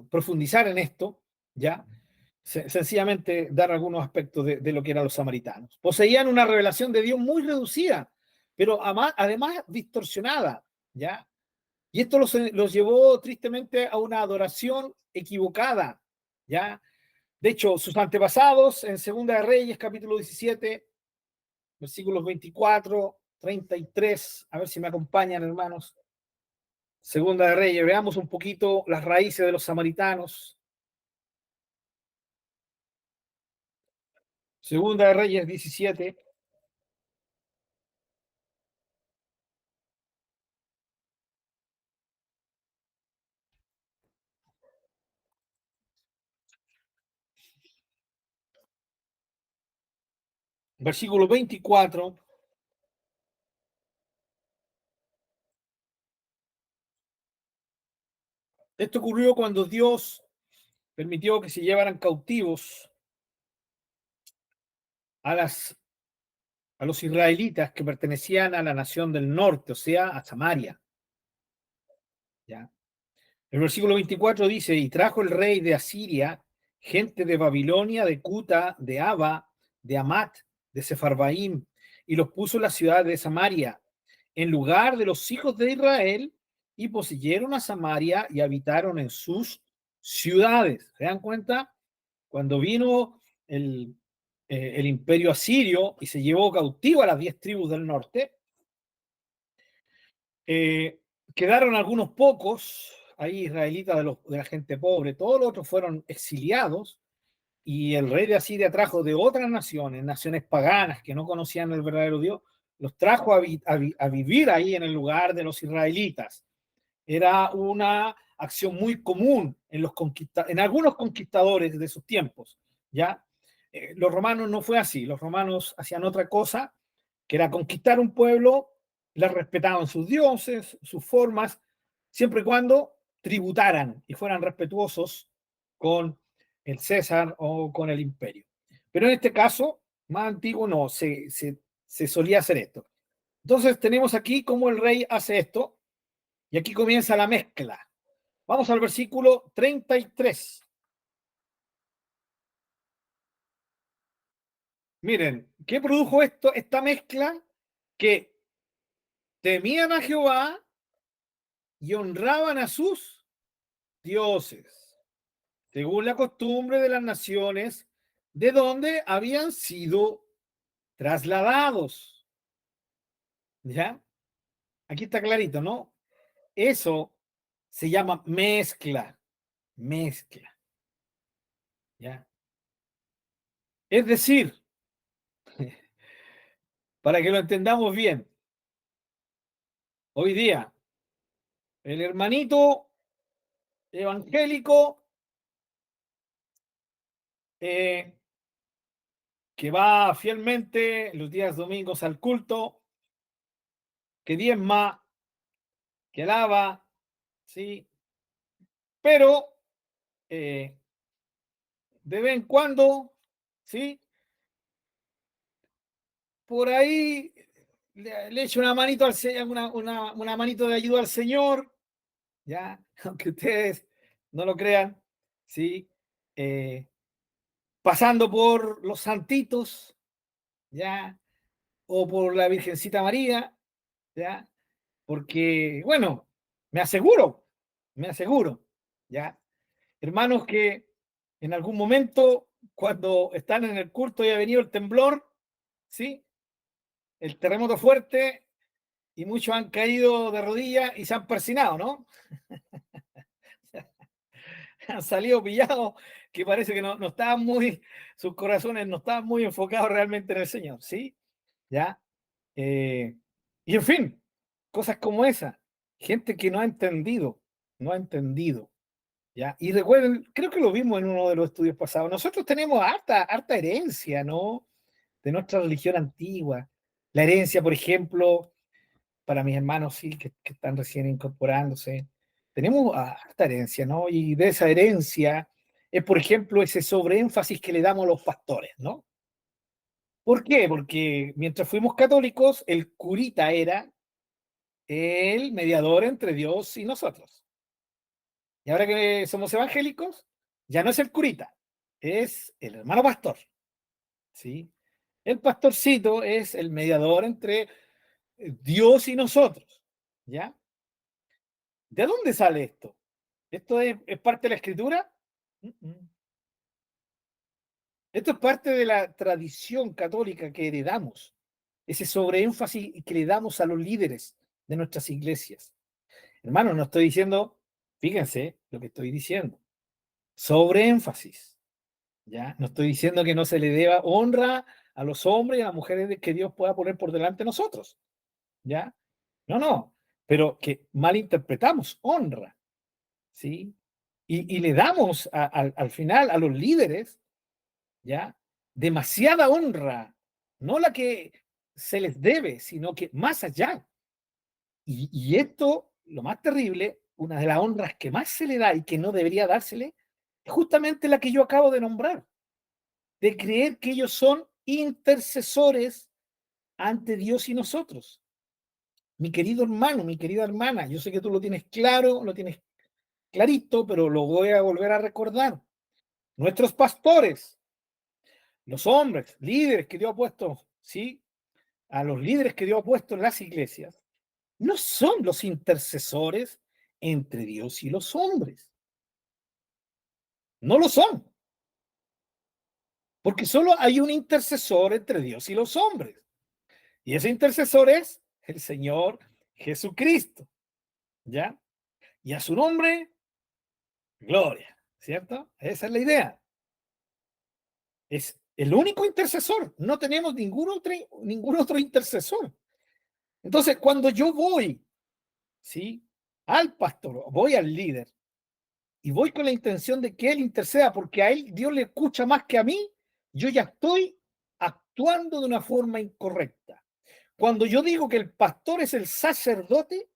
profundizar en esto, ¿ya? Sencillamente dar algunos aspectos de lo que eran los samaritanos. Poseían una revelación de Dios muy reducida, pero además distorsionada, ¿ya? Y esto los llevó tristemente a una adoración equivocada, ¿ya? De hecho, sus antepasados en Segunda de Reyes, capítulo 17, versículos 24 33, a ver si me acompañan, hermanos. Segunda de Reyes, veamos un poquito las raíces de los samaritanos. Segunda de Reyes 17, versículo 24. Esto ocurrió cuando Dios permitió que se llevaran cautivos a, las, a los israelitas que pertenecían a la nación del norte, o sea, a Samaria. ¿Ya? El versículo 24 dice, y trajo el rey de Asiria gente de Babilonia, de Cuta, de Aba, de Amat, de Sefarbaim, y los puso en la ciudad de Samaria, en lugar de los hijos de Israel, y poseyeron a Samaria y habitaron en sus ciudades. ¿Se dan cuenta? Cuando vino el imperio asirio y se llevó cautivo a las 10 tribus del norte, eh, quedaron algunos pocos ahí israelitas de la gente pobre, todos los otros fueron exiliados y el rey de Asiria trajo de otras naciones, naciones paganas que no conocían el verdadero Dios, los trajo a vivir ahí en el lugar de los israelitas. Era una acción muy común en algunos conquistadores de sus tiempos, ¿ya? Los romanos no fue así, los romanos hacían otra cosa, que era conquistar un pueblo, les respetaban sus dioses, sus formas, siempre y cuando tributaran y fueran respetuosos con el César o con el imperio. Pero en este caso, más antiguo, no, se solía hacer esto. Entonces tenemos aquí cómo el rey hace esto, y aquí comienza la mezcla. Vamos al versículo 33. Miren, ¿qué produjo esto? Esta mezcla que temían a Jehová y honraban a sus dioses, según la costumbre de las naciones de donde habían sido trasladados. ¿Ya? Aquí está clarito, ¿no? Eso se llama mezcla, mezcla. ¿Ya? Es decir, para que lo entendamos bien, hoy día el hermanito evangélico eh, que va fielmente los días domingos al culto, que diezma, que alaba, ¿sí? Pero eh, de vez en cuando, ¿sí? Por ahí le echo una manito una manito de ayuda al Señor, ¿ya? Aunque ustedes no lo crean, ¿sí? Eh, pasando por los santitos, ¿ya? O por la Virgencita María, ¿ya? Porque, bueno, me aseguro, ¿ya? Hermanos que en algún momento, cuando están en el culto y ha venido el temblor, ¿sí? El terremoto fuerte y muchos han caído de rodillas y se han persinado, ¿no? Han salido pillados que parece que no estaban muy, sus corazones no estaban muy enfocados realmente en el Señor, ¿sí? ¿Ya? Y en fin, cosas como esa. Gente que no ha entendido, ¿ya? Y recuerden, creo que lo vimos en uno de los estudios pasados, nosotros tenemos harta herencia, ¿no? De nuestra religión antigua. La herencia, por ejemplo, para mis hermanos, sí, que están recién incorporándose, tenemos harta herencia, ¿no? Y de esa herencia es, por ejemplo, ese sobreénfasis que le damos a los pastores, ¿no? ¿Por qué? Porque mientras fuimos católicos, el curita era el mediador entre Dios y nosotros. Y ahora que somos evangélicos, ya no es el curita, es el hermano pastor, ¿sí? El pastorcito es el mediador entre Dios y nosotros, ¿ya? ¿De dónde sale esto? ¿Esto es parte de la escritura? Esto es parte de la tradición católica que heredamos. ese sobreénfasis que le damos a los líderes de nuestras iglesias. Hermano, no estoy diciendo, fíjense lo que estoy diciendo, sobreénfasis, ¿ya? No estoy diciendo que no se le deba honra a los hombres y a las mujeres que Dios pueda poner por delante de nosotros, ¿ya? No, no, pero que malinterpretamos honra, ¿sí? Y le damos al final a los líderes, ¿ya? Demasiada honra, no la que se les debe, sino que más allá. Y esto, lo más terrible, una de las honras que más se le da y que no debería dársele, es justamente la que yo acabo de nombrar, de creer que ellos son intercesores ante Dios y nosotros. Mi querido hermano, mi querida hermana, yo sé que tú lo tienes claro, lo tienes clarito, pero lo voy a volver a recordar. Nuestros pastores, los hombres, líderes que Dios ha puesto, ¿sí? A los líderes que Dios ha puesto en las iglesias, no son los intercesores entre Dios y los hombres. No lo son. Porque solo hay un intercesor entre Dios y los hombres. Y ese intercesor es el Señor Jesucristo. ¿Ya? Y a su nombre, gloria. ¿Cierto? Esa es la idea. Es el único intercesor. No tenemos ningún otro intercesor. Entonces, cuando yo voy, ¿sí? Al pastor, voy al líder, y voy con la intención de que él interceda, porque a él Dios le escucha más que a mí, yo ya estoy actuando de una forma incorrecta. Cuando yo digo que el pastor es el sacerdote,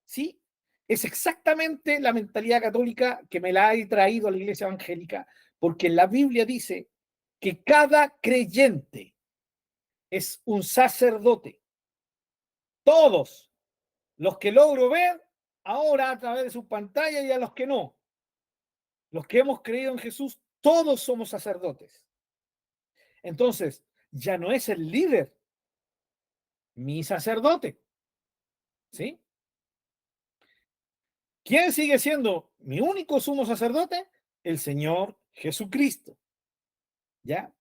¿sí? Es exactamente la mentalidad católica que me la ha traído a la iglesia evangélica, porque la Biblia dice que cada creyente es un sacerdote. Todos los que logro ver ahora a través de su pantalla y a los que no. Los que hemos creído en Jesús, todos somos sacerdotes. Entonces, ya no es el líder mi sacerdote, ¿sí? ¿Quién sigue siendo mi único sumo sacerdote? El Señor Jesucristo, ¿ya?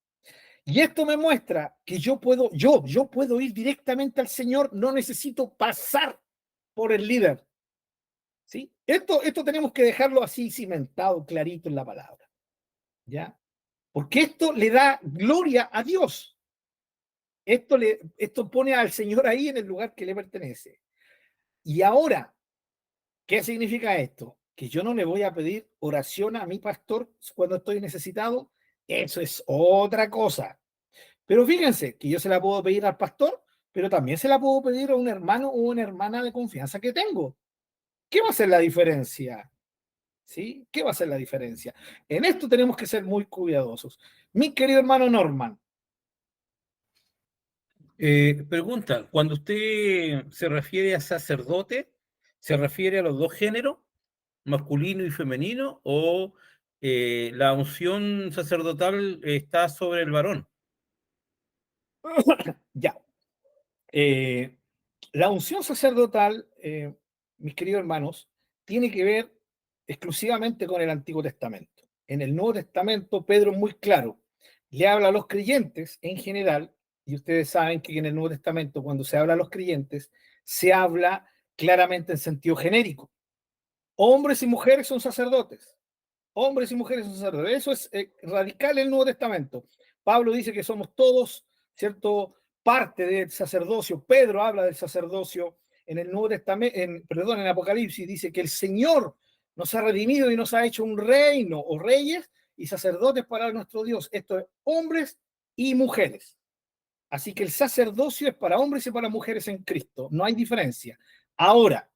Y esto me muestra que yo puedo ir directamente al Señor, no necesito pasar por el líder, ¿sí? Esto tenemos que dejarlo así cimentado, clarito en la palabra, ¿ya? Porque esto le da gloria a Dios. Esto pone al Señor ahí en el lugar que le pertenece. Y ahora, ¿qué significa esto? Que yo no le voy a pedir oración a mi pastor cuando estoy necesitado. Eso es otra cosa. Pero fíjense que yo se la puedo pedir al pastor, pero también se la puedo pedir a un hermano o una hermana de confianza que tengo. ¿Qué va a ser la diferencia? ¿Sí? ¿Qué va a ser la diferencia? En esto tenemos que ser muy cuidadosos. Mi querido hermano Norman. Pregunta, cuando usted se refiere a sacerdote, ¿se refiere a los dos géneros, masculino y femenino, o la unción sacerdotal está sobre el varón? Ya. Eh, la unción sacerdotal, mis queridos hermanos, tiene que ver exclusivamente con el Antiguo Testamento. En el Nuevo Testamento, Pedro es muy claro, le habla a los creyentes en general, y ustedes saben que en el Nuevo Testamento, cuando se habla a los creyentes, se habla claramente en sentido genérico. Hombres y mujeres son sacerdotes. Hombres y mujeres son sacerdotes. Eso es radical en el Nuevo Testamento. Pablo dice que somos todos, ¿cierto?, parte del sacerdocio. Pedro habla del sacerdocio en el Nuevo Testamento, en Apocalipsis dice que el Señor nos ha redimido y nos ha hecho un reino o reyes y sacerdotes para nuestro Dios. Esto es hombres y mujeres. Así que el sacerdocio es para hombres y para mujeres en Cristo. No hay diferencia. Ahora,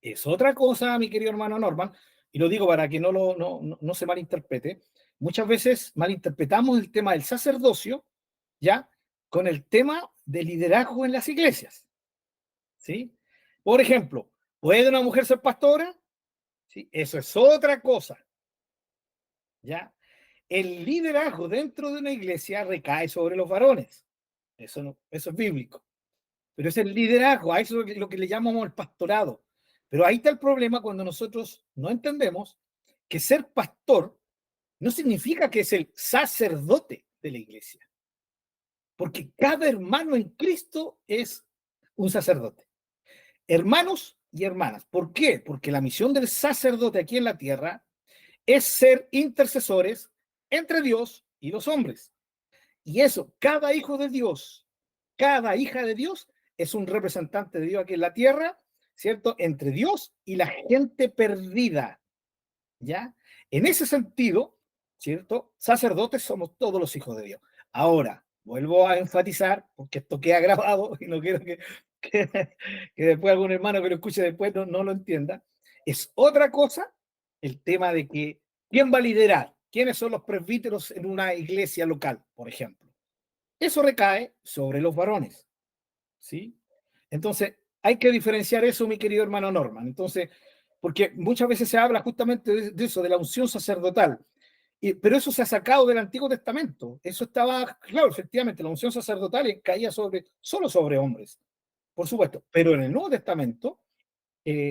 es otra cosa, mi querido hermano Norman, y lo digo para que no se malinterprete. Muchas veces malinterpretamos el tema del sacerdocio, ¿ya? Con el tema del liderazgo en las iglesias, ¿sí? Por ejemplo, ¿puede una mujer ser pastora? ¿Sí? Eso es otra cosa, ¿ya? El liderazgo dentro de una iglesia recae sobre los varones. Eso, no, eso es bíblico. Pero es el liderazgo, a eso es lo que le llamamos el pastorado. Pero ahí está el problema cuando nosotros no entendemos que ser pastor no significa que es el sacerdote de la iglesia. porque cada hermano en Cristo es un sacerdote. Hermanos y hermanas. ¿Por qué? Porque la misión del sacerdote aquí en la tierra es ser intercesores entre Dios y los hombres. Y eso, cada hijo de Dios, cada hija de Dios es un representante de Dios aquí en la tierra, ¿cierto? Entre Dios y la gente perdida, ¿ya? En ese sentido, ¿cierto? Sacerdotes somos todos los hijos de Dios. Ahora, vuelvo a enfatizar, porque esto queda grabado y no quiero que, que después algún hermano que lo escuche después no lo entienda. Es otra cosa el tema de que quién va a liderar, quiénes son los presbíteros en una iglesia local, por ejemplo. Eso recae sobre los varones, ¿sí? Entonces, hay que diferenciar eso, mi querido hermano Norman. Entonces, porque muchas veces se habla justamente de eso, de la unción sacerdotal, pero eso se ha sacado del Antiguo Testamento. Eso estaba, claro, efectivamente, la unción sacerdotal caía solo sobre hombres, por supuesto, pero en el Nuevo Testamento,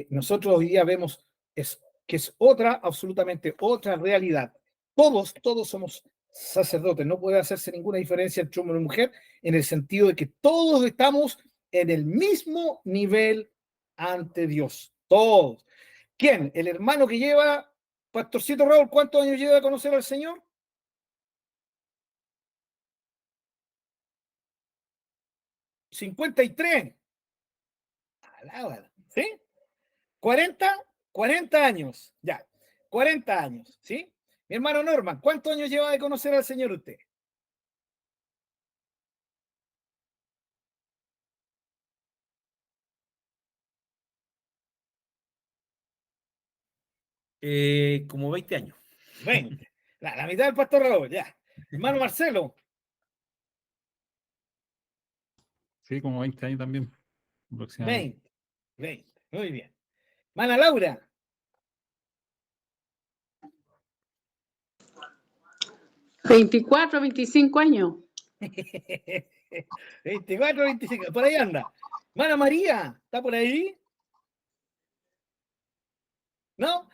nosotros hoy día vemos que es otra, absolutamente otra realidad. Todos somos sacerdotes, no puede hacerse ninguna diferencia entre hombre y mujer, en el sentido de que todos estamos en el mismo nivel ante Dios. Todos. ¿Quién? El hermano que lleva, Pastorcito Raúl, ¿cuántos años lleva a conocer al Señor? 53. ¿Sí? 40 años. Ya. 40 años. ¿Sí? Mi hermano Norman, ¿cuántos años lleva de conocer al Señor usted? Como 20 años. 20. La mitad del pastor Raúl, ya. Hermano Marcelo. Sí, como 20 años también, aproximadamente. 20. Muy bien. Hermana Laura. 24, 25 años. 24, 25. Por ahí anda. Hermana María, ¿está por ahí? ¿No?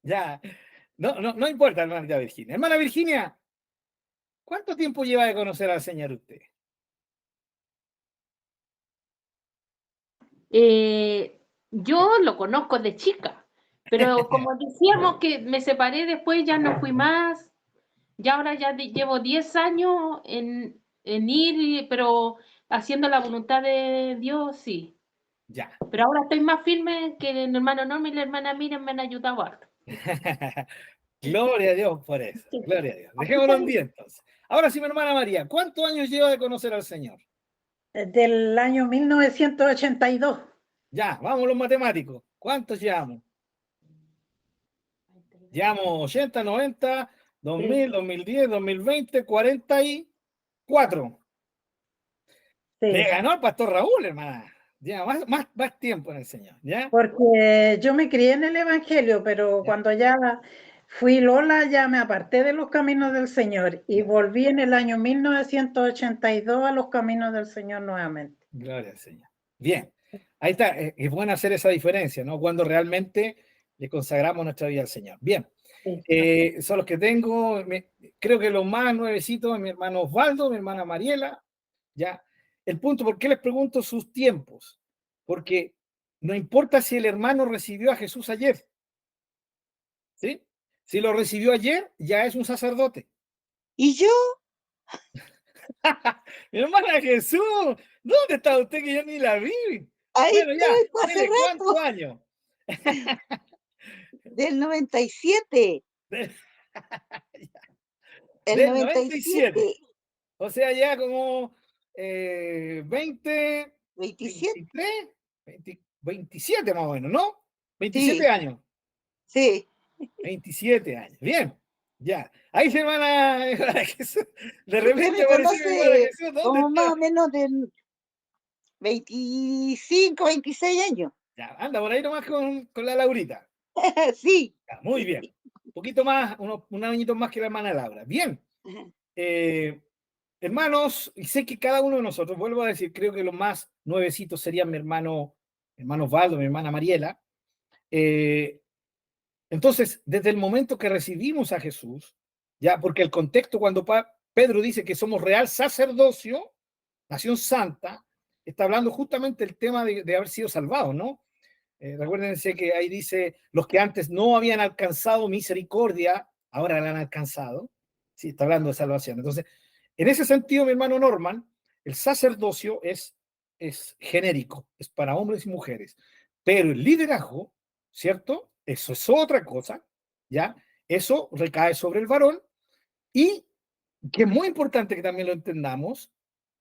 Ya. No importa, hermana Virginia. Hermana Virginia, ¿cuánto tiempo lleva de conocer al Señor usted? Yo lo conozco de chica, pero como decíamos que me separé después, ya no fui más. Ya ahora ya llevo 10 años en ir, pero haciendo la voluntad de Dios, sí. Ya. Pero ahora estoy más firme que el hermano Norma y la hermana Miriam me han ayudado harto. Gloria a Dios por eso. Gloria a Dios. Dejémoslo en 10 entonces. Ahora sí, mi hermana María, ¿cuántos años lleva de conocer al Señor? Del año 1982. Ya, vamos los matemáticos. ¿Cuántos llevamos? Llevamos 80, 90, 2000, 2010, 2020, 44. Sí. Le ganó al pastor Raúl, hermana. Lleva más tiempo en el Señor, ¿ya? Porque yo me crié en el Evangelio, pero Ya. cuando ya fui Lola, ya me aparté de los caminos del Señor y volví en el año 1982 a los caminos del Señor nuevamente. Gloria al Señor. Bien, ahí está. Es bueno hacer esa diferencia, ¿no? Cuando realmente le consagramos nuestra vida al Señor. Bien, son los que tengo. Creo que los más nuevecitos, mi hermano Osvaldo, mi hermana Mariela, ¿ya? El punto, ¿por qué les pregunto sus tiempos? Porque no importa si el hermano recibió a Jesús ayer, ¿sí? Si lo recibió ayer, ya es un sacerdote. ¿Y yo? Mi hermana Jesús, ¿dónde está usted que yo ni la vi? Ahí Bueno, ya, estoy, hace dile, ¿cuántos rato, años? del 97. El Del 97. 97, O sea, ya como 20, 27, 23, 27 más o menos, ¿no? 27 sí, años. sí. 27 años. Bien, ya. Ahí se hermana Jesús. De Usted repente me apareció mi hermana conoce Jesús. ¿Dónde como más está? o menos de 25, 26 años. Ya, anda por ahí nomás con la Laurita. Sí. Ya, muy bien. Un poquito más, unos añitos más que la hermana Laura. Bien. Hermanos, y sé que cada uno de nosotros, vuelvo a decir, creo que los más nuevecitos serían mi hermano Osvaldo, mi hermana Mariela. Entonces, desde el momento que recibimos a Jesús, ya, porque el contexto cuando Pedro dice que somos real sacerdocio, nación santa, está hablando justamente del tema de haber sido salvados, ¿no? Recuérdense que ahí dice, los que antes no habían alcanzado misericordia, ahora la han alcanzado. Sí, está hablando de salvación. Entonces, en ese sentido, mi hermano Norman, el sacerdocio es genérico, es para hombres y mujeres. Pero el liderazgo, ¿cierto? Eso es otra cosa, ¿ya? Eso recae sobre el varón y que es muy importante que también lo entendamos,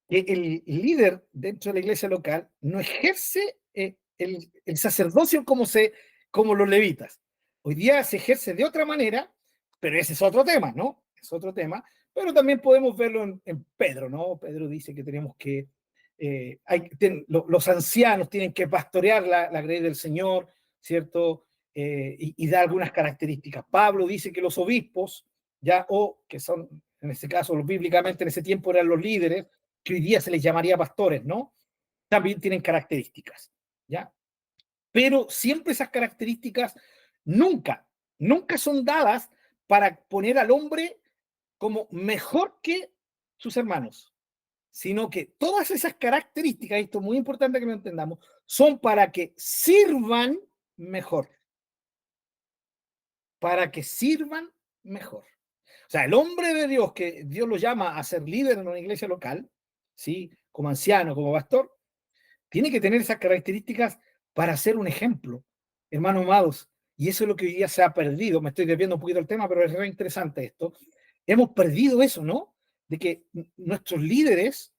que el líder dentro de la iglesia local no ejerce el sacerdocio como los levitas. Hoy día se ejerce de otra manera, pero ese es otro tema, ¿no? Es otro tema, pero también podemos verlo en Pedro, ¿no? Pedro dice que tenemos que, los ancianos tienen que pastorear la grey del Señor, ¿cierto? Y da algunas características. Pablo dice que los obispos, ya, o que son, en este caso, bíblicamente en ese tiempo eran los líderes, que hoy día se les llamaría pastores, ¿no? También tienen características, ¿ya? Pero siempre esas características nunca son dadas para poner al hombre como mejor que sus hermanos, sino que todas esas características, esto es muy importante que lo entendamos, son para que sirvan mejor. Para que sirvan mejor. O sea, el hombre de Dios, que Dios lo llama a ser líder en una iglesia local, ¿sí? Como anciano, como pastor, tiene que tener esas características para ser un ejemplo, hermanos amados. Y eso es lo que hoy día se ha perdido. Me estoy desviando un poquito del tema, pero es re interesante esto. Hemos perdido eso, ¿no? De que nuestros líderes,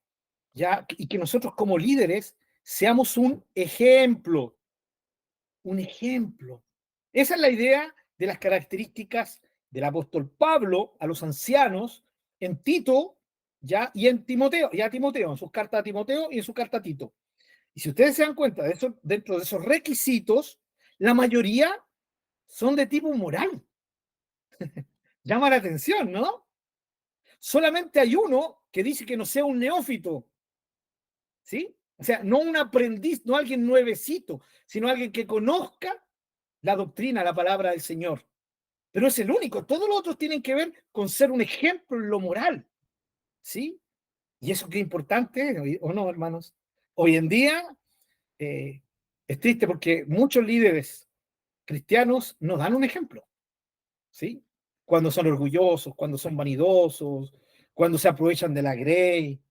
ya, y que nosotros como líderes seamos un ejemplo. Un ejemplo. Esa es la idea de las características del apóstol Pablo a los ancianos en Tito, ya, y en Timoteo, ya Timoteo, en sus cartas a Timoteo y en su carta a Tito. Y si ustedes se dan cuenta de eso, dentro de esos requisitos, la mayoría son de tipo moral. Llama la atención, ¿no? Solamente hay uno que dice que no sea un neófito, ¿sí? O sea, no un aprendiz, no alguien nuevecito, sino alguien que conozca la doctrina, la palabra del Señor. Pero es el único. Todos los otros tienen que ver con ser un ejemplo en lo moral, ¿sí? Y eso qué importante, ¿o no, hermanos? Hoy en día es triste porque muchos líderes cristianos nos dan un ejemplo, ¿sí? Cuando son orgullosos, cuando son vanidosos, cuando se aprovechan de la grey,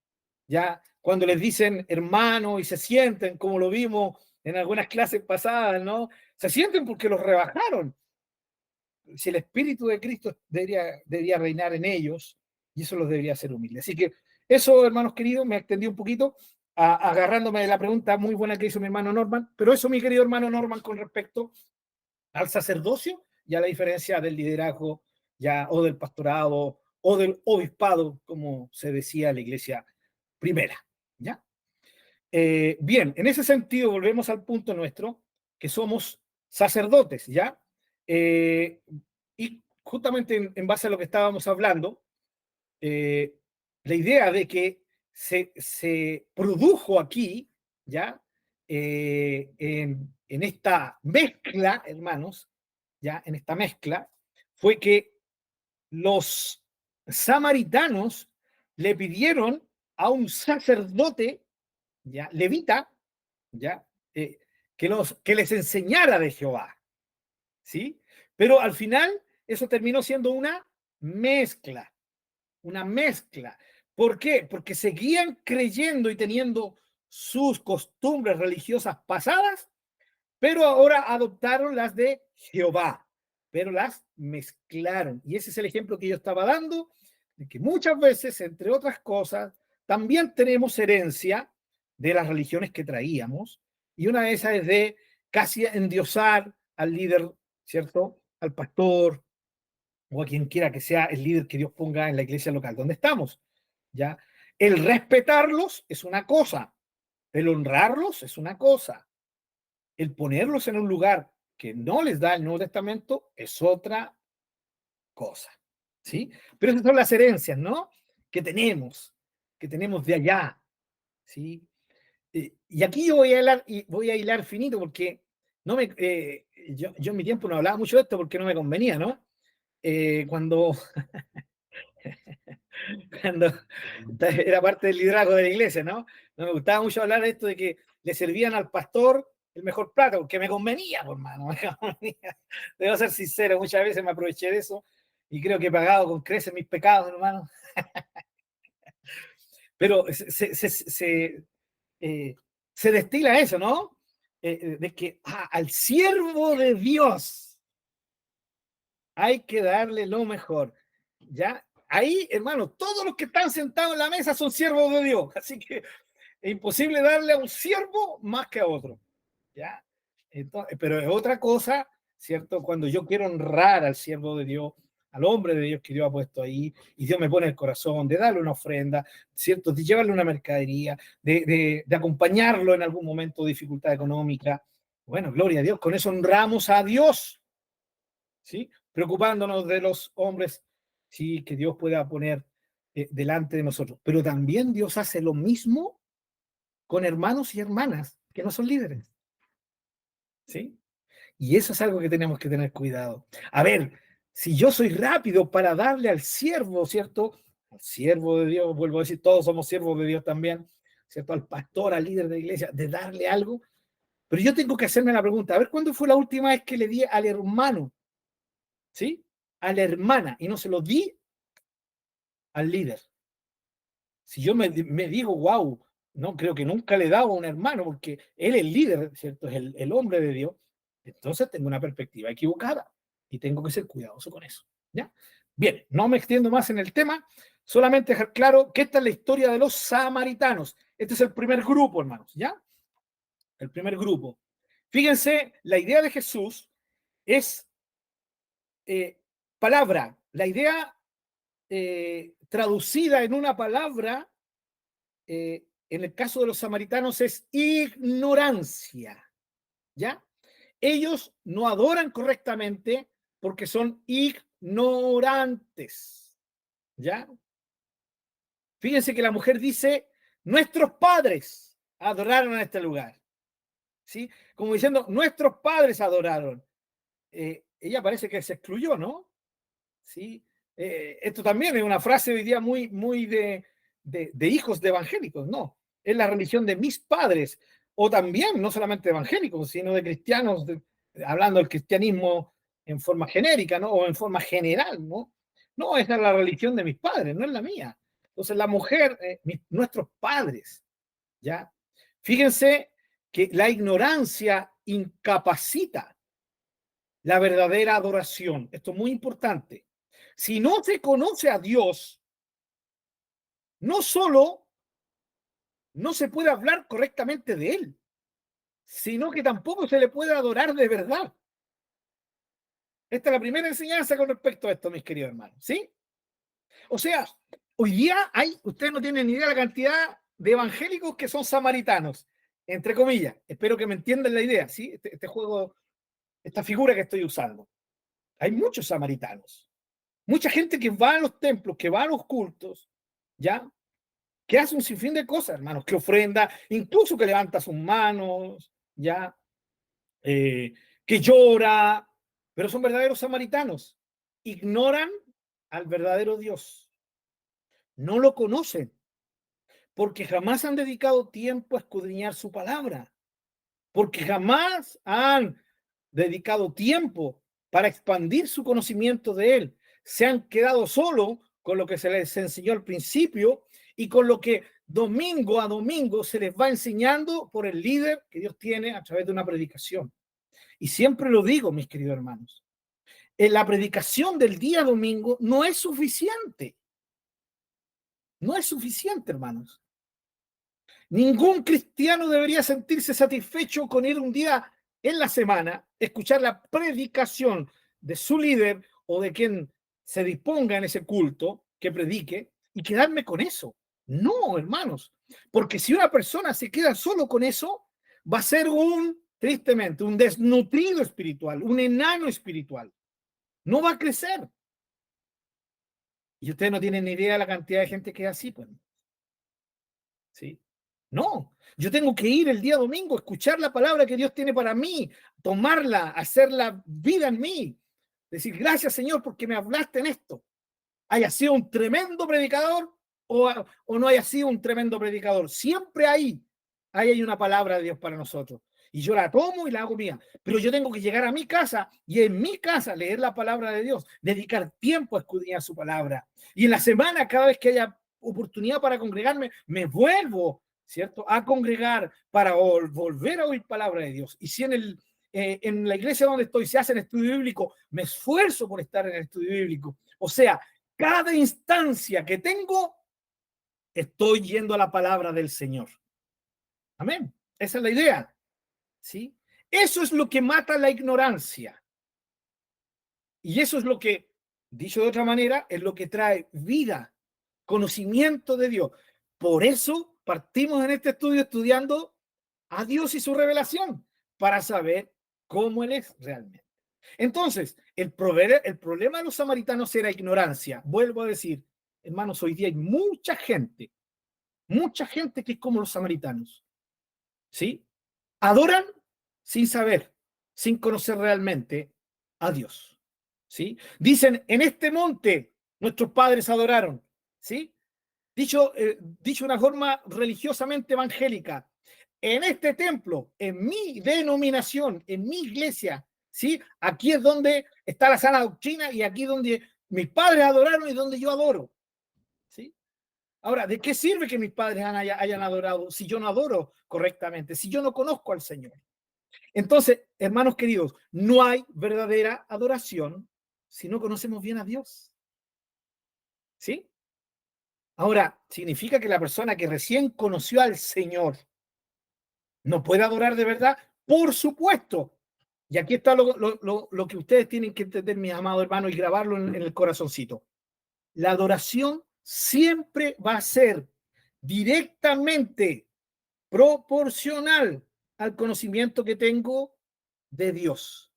ya, cuando les dicen hermano y se sienten, como lo vimos en algunas clases pasadas, ¿no? Se sienten porque los rebajaron. Si el Espíritu de Cristo debería reinar en ellos, y eso los debería hacer humildes. Así que eso, hermanos queridos, me extendí un poquito, agarrándome de la pregunta muy buena que hizo mi hermano Norman, pero eso, mi querido hermano Norman, con respecto al sacerdocio y a la diferencia del liderazgo, ya, o del pastorado, o del obispado, como se decía en la iglesia primera, ¿ya? Bien, en ese sentido, volvemos al punto nuestro, que somos sacerdotes, ¿ya? Y justamente en base a lo que estábamos hablando, la idea de que se produjo aquí, ¿ya? En esta mezcla, hermanos, ¿ya? En esta mezcla, fue que los samaritanos le pidieron a un sacerdote, ¿ya? Levita, ¿ya? Que les enseñara de Jehová, ¿sí? Pero al final eso terminó siendo una mezcla. ¿Por qué? Porque seguían creyendo y teniendo sus costumbres religiosas pasadas, pero ahora adoptaron las de Jehová, pero las mezclaron. Y ese es el ejemplo que yo estaba dando, de que muchas veces, entre otras cosas, también tenemos herencia de las religiones que traíamos, y una de esas es de casi endiosar al líder, ¿cierto? Al pastor, o a quien quiera que sea el líder que Dios ponga en la iglesia local donde estamos, ¿ya? El respetarlos es una cosa, el honrarlos es una cosa, el ponerlos en un lugar que no les da el Nuevo Testamento es otra cosa, ¿sí? Pero esas son las herencias, ¿no? Que tenemos de allá, ¿sí? Y aquí yo voy a hilar finito porque yo en mi tiempo no hablaba mucho de esto porque no me convenía, ¿no? Cuando cuando era parte del liderazgo de la iglesia, ¿no? No me gustaba mucho hablar de esto de que le servían al pastor el mejor plato, porque me convenía, por mano, me convenía. Debo ser sincero, muchas veces me aproveché de eso y creo que he pagado con creces mis pecados, hermano. Pero se destila eso, ¿no? De que al siervo de Dios hay que darle lo mejor. ¿Ya? Ahí, hermano, todos los que están sentados en la mesa son siervos de Dios. Así que es imposible darle a un siervo más que a otro. ¿Ya? Entonces, pero es otra cosa, ¿cierto? Cuando yo quiero honrar al siervo de Dios, al hombre de Dios que Dios ha puesto ahí, y Dios me pone el corazón de darle una ofrenda, ¿cierto? De llevarle una mercadería, de acompañarlo en algún momento de dificultad económica. Bueno, gloria a Dios, con eso honramos a Dios, ¿sí? Preocupándonos de los hombres, sí, que Dios pueda poner delante de nosotros. Pero también Dios hace lo mismo con hermanos y hermanas que no son líderes, ¿sí? Y eso es algo que tenemos que tener cuidado. A ver, si yo soy rápido para darle al siervo, ¿cierto? Al siervo de Dios, vuelvo a decir, todos somos siervos de Dios también, ¿cierto? Al pastor, al líder de la iglesia, de darle algo. Pero yo tengo que hacerme la pregunta, a ver, ¿cuándo fue la última vez que le di al hermano? ¿Sí? A la hermana, y no se lo di al líder. Si yo me digo, wow, no creo que nunca le he dado a un hermano, porque él es el líder, ¿cierto? Es el hombre de Dios. Entonces tengo una perspectiva equivocada y tengo que ser cuidadoso con eso. ¿Ya? Bien, no me extiendo más en el tema, solamente dejar claro que esta es la historia de los samaritanos. Este es el primer grupo, hermanos, ¿ya? El primer grupo. Fíjense, la idea de Jesús es palabra. La idea traducida en una palabra, en el caso de los samaritanos, es ignorancia. ¿Ya? Ellos no adoran correctamente porque son ignorantes. ¿Ya? Fíjense que la mujer dice, nuestros padres adoraron en este lugar. ¿Sí? Como diciendo, nuestros padres adoraron. Ella parece que se excluyó, ¿no? ¿Sí? Esto también es una frase hoy día muy, muy de hijos de evangélicos, ¿no? Es la religión de mis padres, o también, no solamente evangélicos, sino de cristianos, hablando del cristianismo en forma genérica, ¿no? O en forma general, ¿no? No, esa es la religión de mis padres, no es la mía. Entonces, la mujer, nuestros padres, ¿ya? Fíjense que la ignorancia incapacita la verdadera adoración. Esto es muy importante. Si no se conoce a Dios, no solo no se puede hablar correctamente de Él, sino que tampoco se le puede adorar de verdad. Esta es la primera enseñanza con respecto a esto, mis queridos hermanos, ¿sí? O sea, hoy día ustedes no tienen ni idea de la cantidad de evangélicos que son samaritanos, entre comillas. Espero que me entiendan la idea, ¿sí? Este juego, esta figura que estoy usando. Hay muchos samaritanos. Mucha gente que va a los templos, que va a los cultos, ¿ya? Que hace un sinfín de cosas, hermanos, que ofrenda, incluso que levanta sus manos, ¿ya? Que llora, pero son verdaderos samaritanos. Ignoran al verdadero Dios. No lo conocen, porque jamás han dedicado tiempo a escudriñar su palabra, porque jamás han dedicado tiempo para expandir su conocimiento de Él. Se han quedado solo con lo que se les enseñó al principio y con lo que domingo a domingo se les va enseñando por el líder que Dios tiene a través de una predicación. Y siempre lo digo, mis queridos hermanos, en la predicación del día domingo no es suficiente. No es suficiente, hermanos. Ningún cristiano debería sentirse satisfecho con ir un día en la semana, escuchar la predicación de su líder o de quien se disponga en ese culto que predique y quedarme con eso. No, hermanos, porque si una persona se queda solo con eso, va a ser tristemente, un desnutrido espiritual, un enano espiritual. No va a crecer. Y ustedes no tienen ni idea de la cantidad de gente que es así, pues. ¿Sí? No, yo tengo que ir el día domingo, escuchar la palabra que Dios tiene para mí, tomarla, hacerla vida en mí. Decir, gracias Señor porque me hablaste en esto. haya sido un tremendo predicador o no haya sido un tremendo predicador. Siempre ahí hay una palabra de Dios para nosotros. Y yo la tomo y la hago mía. Pero yo tengo que llegar a mi casa y en mi casa leer la palabra de Dios, dedicar tiempo a escudriñar su palabra. Y en la semana, cada vez que haya oportunidad para congregarme, me vuelvo, ¿cierto?, a congregar para volver a oír palabra de Dios. Y si en la iglesia donde estoy se hace el estudio bíblico, me esfuerzo por estar en el estudio bíblico. O sea, cada instancia que tengo, estoy yendo a la palabra del Señor. Amén. Esa es la idea. ¿Sí? Eso es lo que mata la ignorancia. Y eso es lo que, dicho de otra manera, es lo que trae vida, conocimiento de Dios. Por eso partimos en este estudio estudiando a Dios y su revelación, para saber cómo Él es realmente. Entonces, el problema de los samaritanos era ignorancia. Vuelvo a decir, hermanos, hoy día hay mucha gente que es como los samaritanos. ¿Sí? Adoran sin saber, sin conocer realmente a Dios. ¿Sí? Dicen, en este monte nuestros padres adoraron. ¿Sí? Dicho de una forma religiosamente evangélica, en este templo, en mi denominación, en mi iglesia, ¿sí? Aquí es donde está la sana doctrina y aquí es donde mis padres adoraron y donde yo adoro. ¿Sí? Ahora, ¿de qué sirve que mis padres hayan adorado si yo no adoro correctamente, si yo no conozco al Señor? Entonces, hermanos queridos, no hay verdadera adoración si no conocemos bien a Dios. ¿Sí? Ahora, ¿significa que la persona que recién conoció al Señor no puede adorar de verdad? Por supuesto. Y aquí está lo que ustedes tienen que entender, mis amados hermanos, y grabarlo en el corazoncito. La adoración siempre va a ser directamente proporcional al conocimiento que tengo de Dios.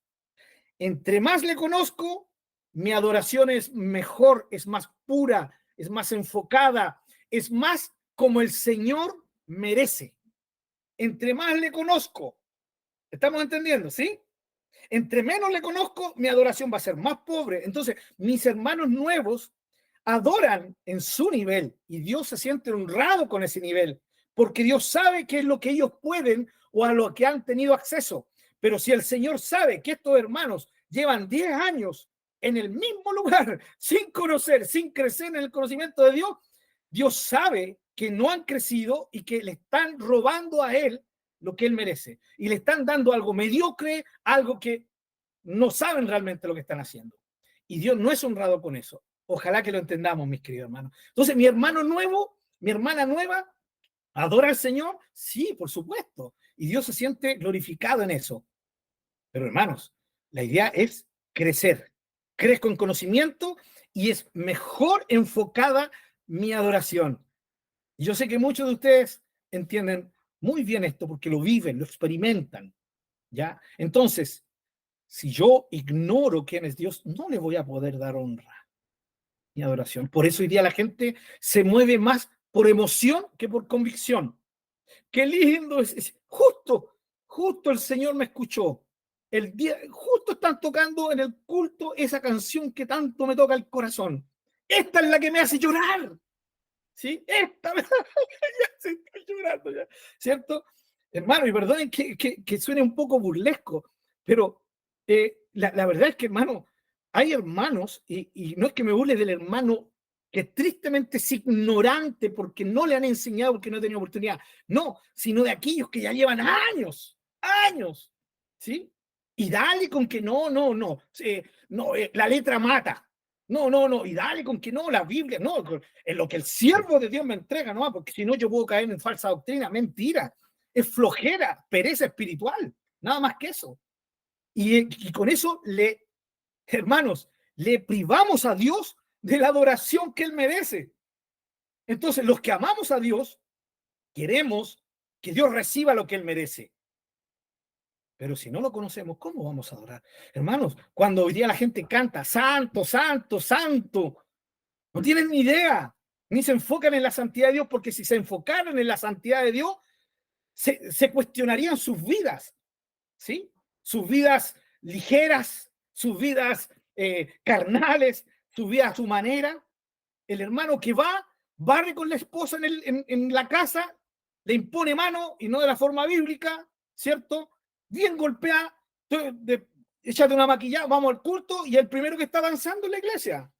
Entre más le conozco, mi adoración es mejor, es más pura, es más enfocada, es más como el Señor merece. Entre más le conozco, ¿estamos entendiendo? ¿Sí? Entre menos le conozco, mi adoración va a ser más pobre. Entonces, mis hermanos nuevos adoran en su nivel y Dios se siente honrado con ese nivel, porque Dios sabe qué es lo que ellos pueden o a lo que han tenido acceso. Pero si el Señor sabe que estos hermanos llevan 10 años en el mismo lugar, sin conocer, sin crecer en el conocimiento de Dios, Dios sabe que no han crecido y que le están robando a Él lo que Él merece. Y le están dando algo mediocre, algo que no saben realmente lo que están haciendo. Y Dios no es honrado con eso. Ojalá que lo entendamos, mis queridos hermanos. Entonces, mi hermano nuevo, mi hermana nueva, ¿adora al Señor? Sí, por supuesto. Y Dios se siente glorificado en eso. Pero, hermanos, la idea es crecer. Crezco en conocimiento y es mejor enfocada mi adoración. Y yo sé que muchos de ustedes entienden muy bien esto porque lo viven, lo experimentan. ¿Ya? Entonces, si yo ignoro quién es Dios, no le voy a poder dar honra y adoración. Por eso hoy día la gente se mueve más por emoción que por convicción. Qué lindo es justo el Señor me escuchó. Justo están tocando en el culto esa canción que tanto me toca el corazón. Esta es la que me hace llorar. ¿Sí? Esta ya estoy llorando ya, ¿cierto? Hermano, y perdonen que suene un poco burlesco, pero la verdad es que, hermano, hay hermanos, y no es que me burle del hermano que tristemente es ignorante porque no le han enseñado, porque no ha tenido oportunidad, no, sino de aquellos que ya llevan años, ¿sí? Y dale con que no, la letra mata. No, y dale con que no, la Biblia, no, en lo que el siervo de Dios me entrega, no, porque si no yo puedo caer en falsa doctrina, mentira, es flojera, pereza espiritual, nada más que eso. Y con eso hermanos, le privamos a Dios de la adoración que Él merece. Entonces, los que amamos a Dios, queremos que Dios reciba lo que Él merece. Pero si no lo conocemos, ¿cómo vamos a adorar? Hermanos, cuando hoy día la gente canta, santo, santo, santo, no tienen ni idea, ni se enfocan en la santidad de Dios, porque si se enfocaran en la santidad de Dios, se cuestionarían sus vidas, ¿sí? Sus vidas ligeras, sus vidas carnales, sus vidas a su manera, el hermano que va, barre con la esposa en la casa, le impone mano, y no de la forma bíblica, ¿cierto? Bien golpeada, échate una maquillada, vamos al culto, y el primero que está danzando en la iglesia.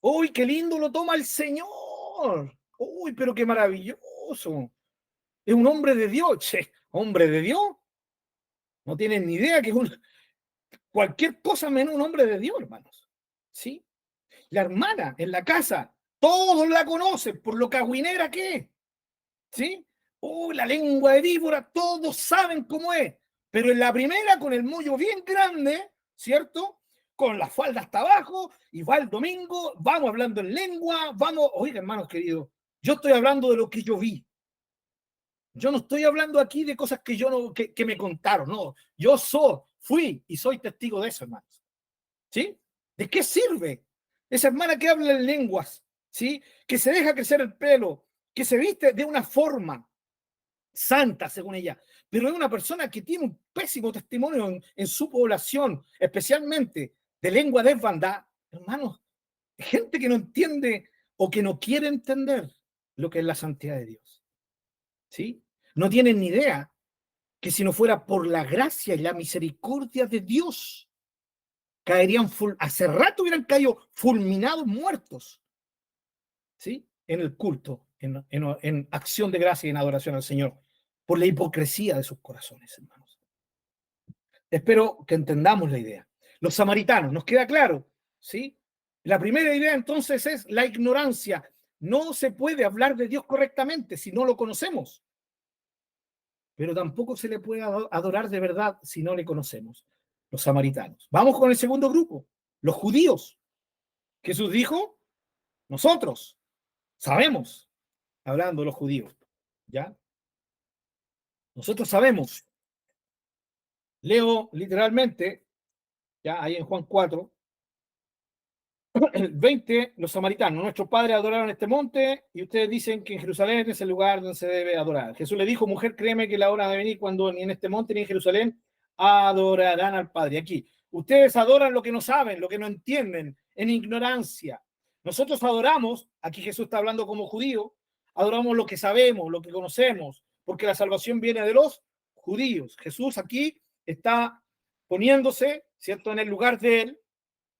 ¡Uy, qué lindo lo toma el Señor! ¡Uy, pero qué maravilloso! Es un hombre de Dios. Che, ¿hombre de Dios? No tienen ni idea que es cualquier cosa menos un hombre de Dios, hermanos. ¿Sí? La hermana en la casa, todos la conocen por lo cagüinera que es. ¿Sí? ¡Uy, la lengua de víbora! Todos saben cómo es. Pero en la primera, con el mollo bien grande, ¿cierto? Con la falda hasta abajo, y va el domingo, vamos hablando en lengua, vamos, oiga, hermanos queridos, yo estoy hablando de lo que yo vi. Yo no estoy hablando aquí de cosas que yo no, que me contaron, no. Yo fui y soy testigo de eso, hermanos. ¿Sí? ¿De qué sirve esa hermana que habla en lenguas? ¿Sí? Que se deja crecer el pelo, que se viste de una forma santa, según ella, pero es una persona que tiene un pésimo testimonio en su población, especialmente de lengua desbandada. Hermanos, gente que no entiende o que no quiere entender lo que es la santidad de Dios. ¿Sí? No tienen ni idea que si no fuera por la gracia y la misericordia de Dios, caerían hace rato hubieran caído fulminados, muertos. ¿Sí? En el culto, en acción de gracia y en adoración al Señor, por la hipocresía de sus corazones, hermanos. Espero que entendamos la idea. Los samaritanos, ¿nos queda claro? ¿Sí? La primera idea entonces es la ignorancia. No se puede hablar de Dios correctamente si no lo conocemos, pero tampoco se le puede adorar de verdad si no le conocemos. Los samaritanos. Vamos con el segundo grupo, los judíos. Jesús dijo, nosotros sabemos, hablando de los judíos, ¿ya? Nosotros sabemos. Leo literalmente, ya ahí en Juan 4, el 20, los samaritanos, nuestros padres adoraron este monte y ustedes dicen que en Jerusalén es el lugar donde se debe adorar. Jesús le dijo, mujer, créeme que la hora de venir cuando ni en este monte ni en Jerusalén adorarán al Padre. Aquí, ustedes adoran lo que no saben, lo que no entienden, en ignorancia. Nosotros adoramos, aquí Jesús está hablando como judío, adoramos lo que sabemos, lo que conocemos, porque la salvación viene de los judíos. Jesús aquí está poniéndose, ¿cierto?, en el lugar de él,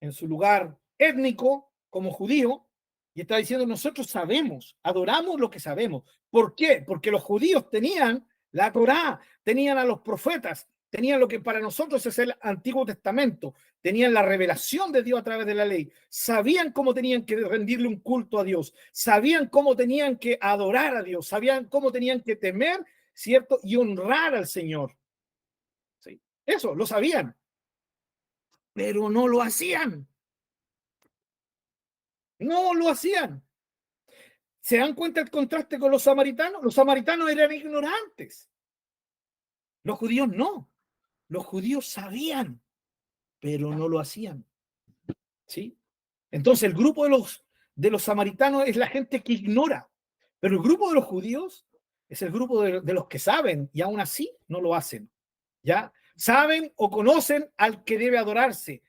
en su lugar étnico como judío, y está diciendo, nosotros sabemos, adoramos lo que sabemos. ¿Por qué? Porque los judíos tenían la Torá, tenían a los profetas, tenían lo que para nosotros es el Antiguo Testamento, tenían la revelación de Dios a través de la ley, sabían cómo tenían que rendirle un culto a Dios, sabían cómo tenían que adorar a Dios, sabían cómo tenían que temer, ¿cierto?, y honrar al Señor. ¿Sí? Eso, lo sabían, pero no lo hacían. No lo hacían. ¿Se dan cuenta el contraste con los samaritanos? Los samaritanos eran ignorantes. Los judíos no. Los judíos sabían, pero no lo hacían. ¿Sí? Entonces el grupo de los samaritanos es la gente que ignora, pero el grupo de los judíos es el grupo de los que saben y aún así no lo hacen. ¿Ya? Saben o conocen al que debe adorarse.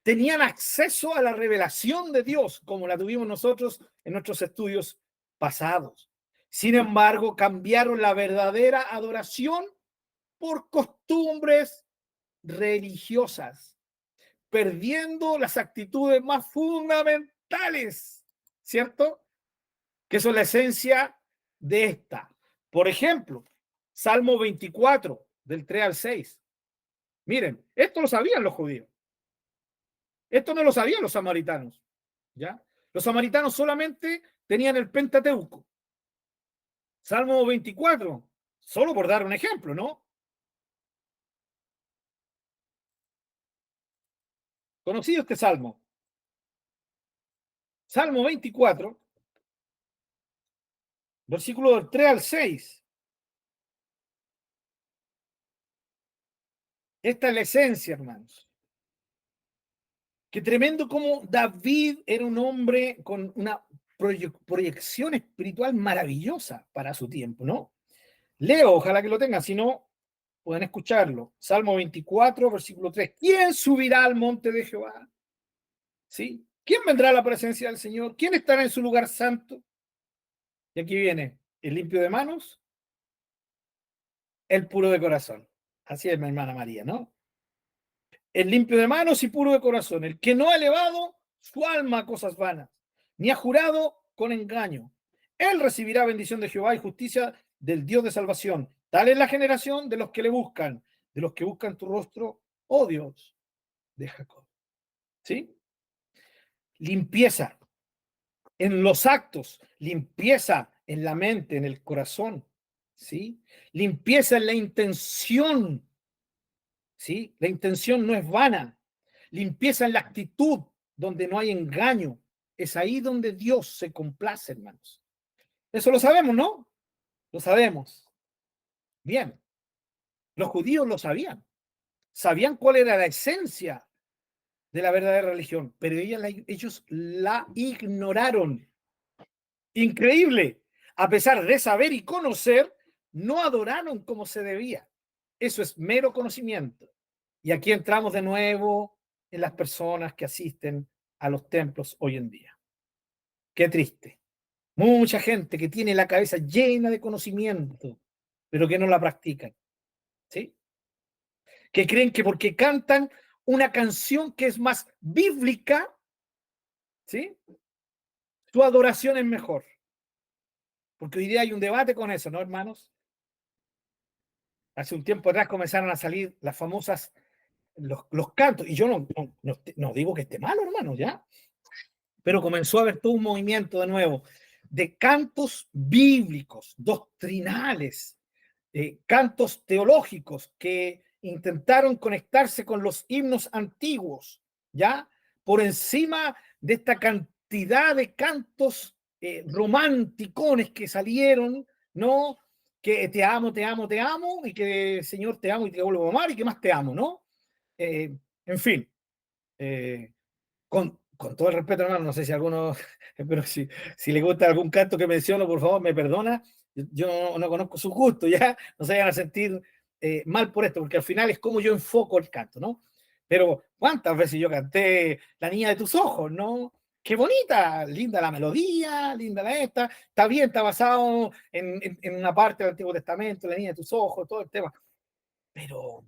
Tenían acceso a la revelación de Dios, como la tuvimos nosotros en nuestros estudios pasados. Sin embargo, cambiaron la verdadera adoración por costumbres religiosas, perdiendo las actitudes más fundamentales, ¿cierto? Que son la esencia de esta. Por ejemplo, Salmo 24, del 3 al 6. Miren, esto lo sabían los judíos. Esto no lo sabían los samaritanos, ¿ya? Los samaritanos solamente tenían el Pentateuco. Salmo 24, solo por dar un ejemplo, ¿no? Conocido este salmo. Salmo 24, versículo del 3 al 6. Esta es la esencia, hermanos. Qué tremendo como David era un hombre con una proyección espiritual maravillosa para su tiempo, ¿no? Leo, ojalá que lo tengan, si no, pueden escucharlo. Salmo 24, versículo 3. ¿Quién subirá al monte de Jehová? ¿Sí? ¿Quién vendrá a la presencia del Señor? ¿Quién estará en su lugar santo? Y aquí viene el limpio de manos, el puro de corazón. Así es, mi hermana María, ¿no? El limpio de manos y puro de corazón, el que no ha elevado su alma a cosas vanas, ni ha jurado con engaño. Él recibirá bendición de Jehová y justicia del Dios de salvación. Tal es la generación de los que le buscan, de los que buscan tu rostro, oh Dios de Jacob. ¿Sí? Limpieza en los actos, limpieza en la mente, en el corazón, ¿sí? Limpieza en la intención, ¿sí? La intención no es vana. Limpieza en la actitud, donde no hay engaño. Es ahí donde Dios se complace, hermanos. Eso lo sabemos, ¿no? Lo sabemos. Bien. Los judíos lo sabían. Sabían cuál era la esencia de la verdadera religión, pero ellos la ignoraron. Increíble. A pesar de saber y conocer, no adoraron como se debía. Eso es mero conocimiento. Y aquí entramos de nuevo en las personas que asisten a los templos hoy en día. Qué triste. Mucha gente que tiene la cabeza llena de conocimiento, pero que no la practican. ¿Sí? Que creen que porque cantan una canción que es más bíblica, ¿sí? Su adoración es mejor. Porque hoy día hay un debate con eso, ¿no, hermanos? Hace un tiempo atrás comenzaron a salir las famosas, los cantos, y yo no digo que esté malo, hermanos, ¿ya? Pero comenzó a haber todo un movimiento de nuevo de cantos bíblicos, doctrinales, cantos teológicos que intentaron conectarse con los himnos antiguos, ¿ya? Por encima de esta cantidad de cantos romanticones que salieron, ¿no? Que te amo, te amo, te amo, y que Señor te amo y te vuelvo a amar, y que más te amo, ¿no? En fin, con todo el respeto, hermano, no sé si alguno, pero si le gusta algún canto que menciono, por favor, me perdona. Yo no conozco su gusto, ya no se vayan a sentir mal por esto, porque al final es como yo enfoco el canto, ¿no? Pero ¿cuántas veces yo canté La niña de tus ojos, ¿no? Qué bonita, linda la melodía, linda la esta, está bien, está basado en una parte del Antiguo Testamento, La niña de tus ojos, todo el tema. Pero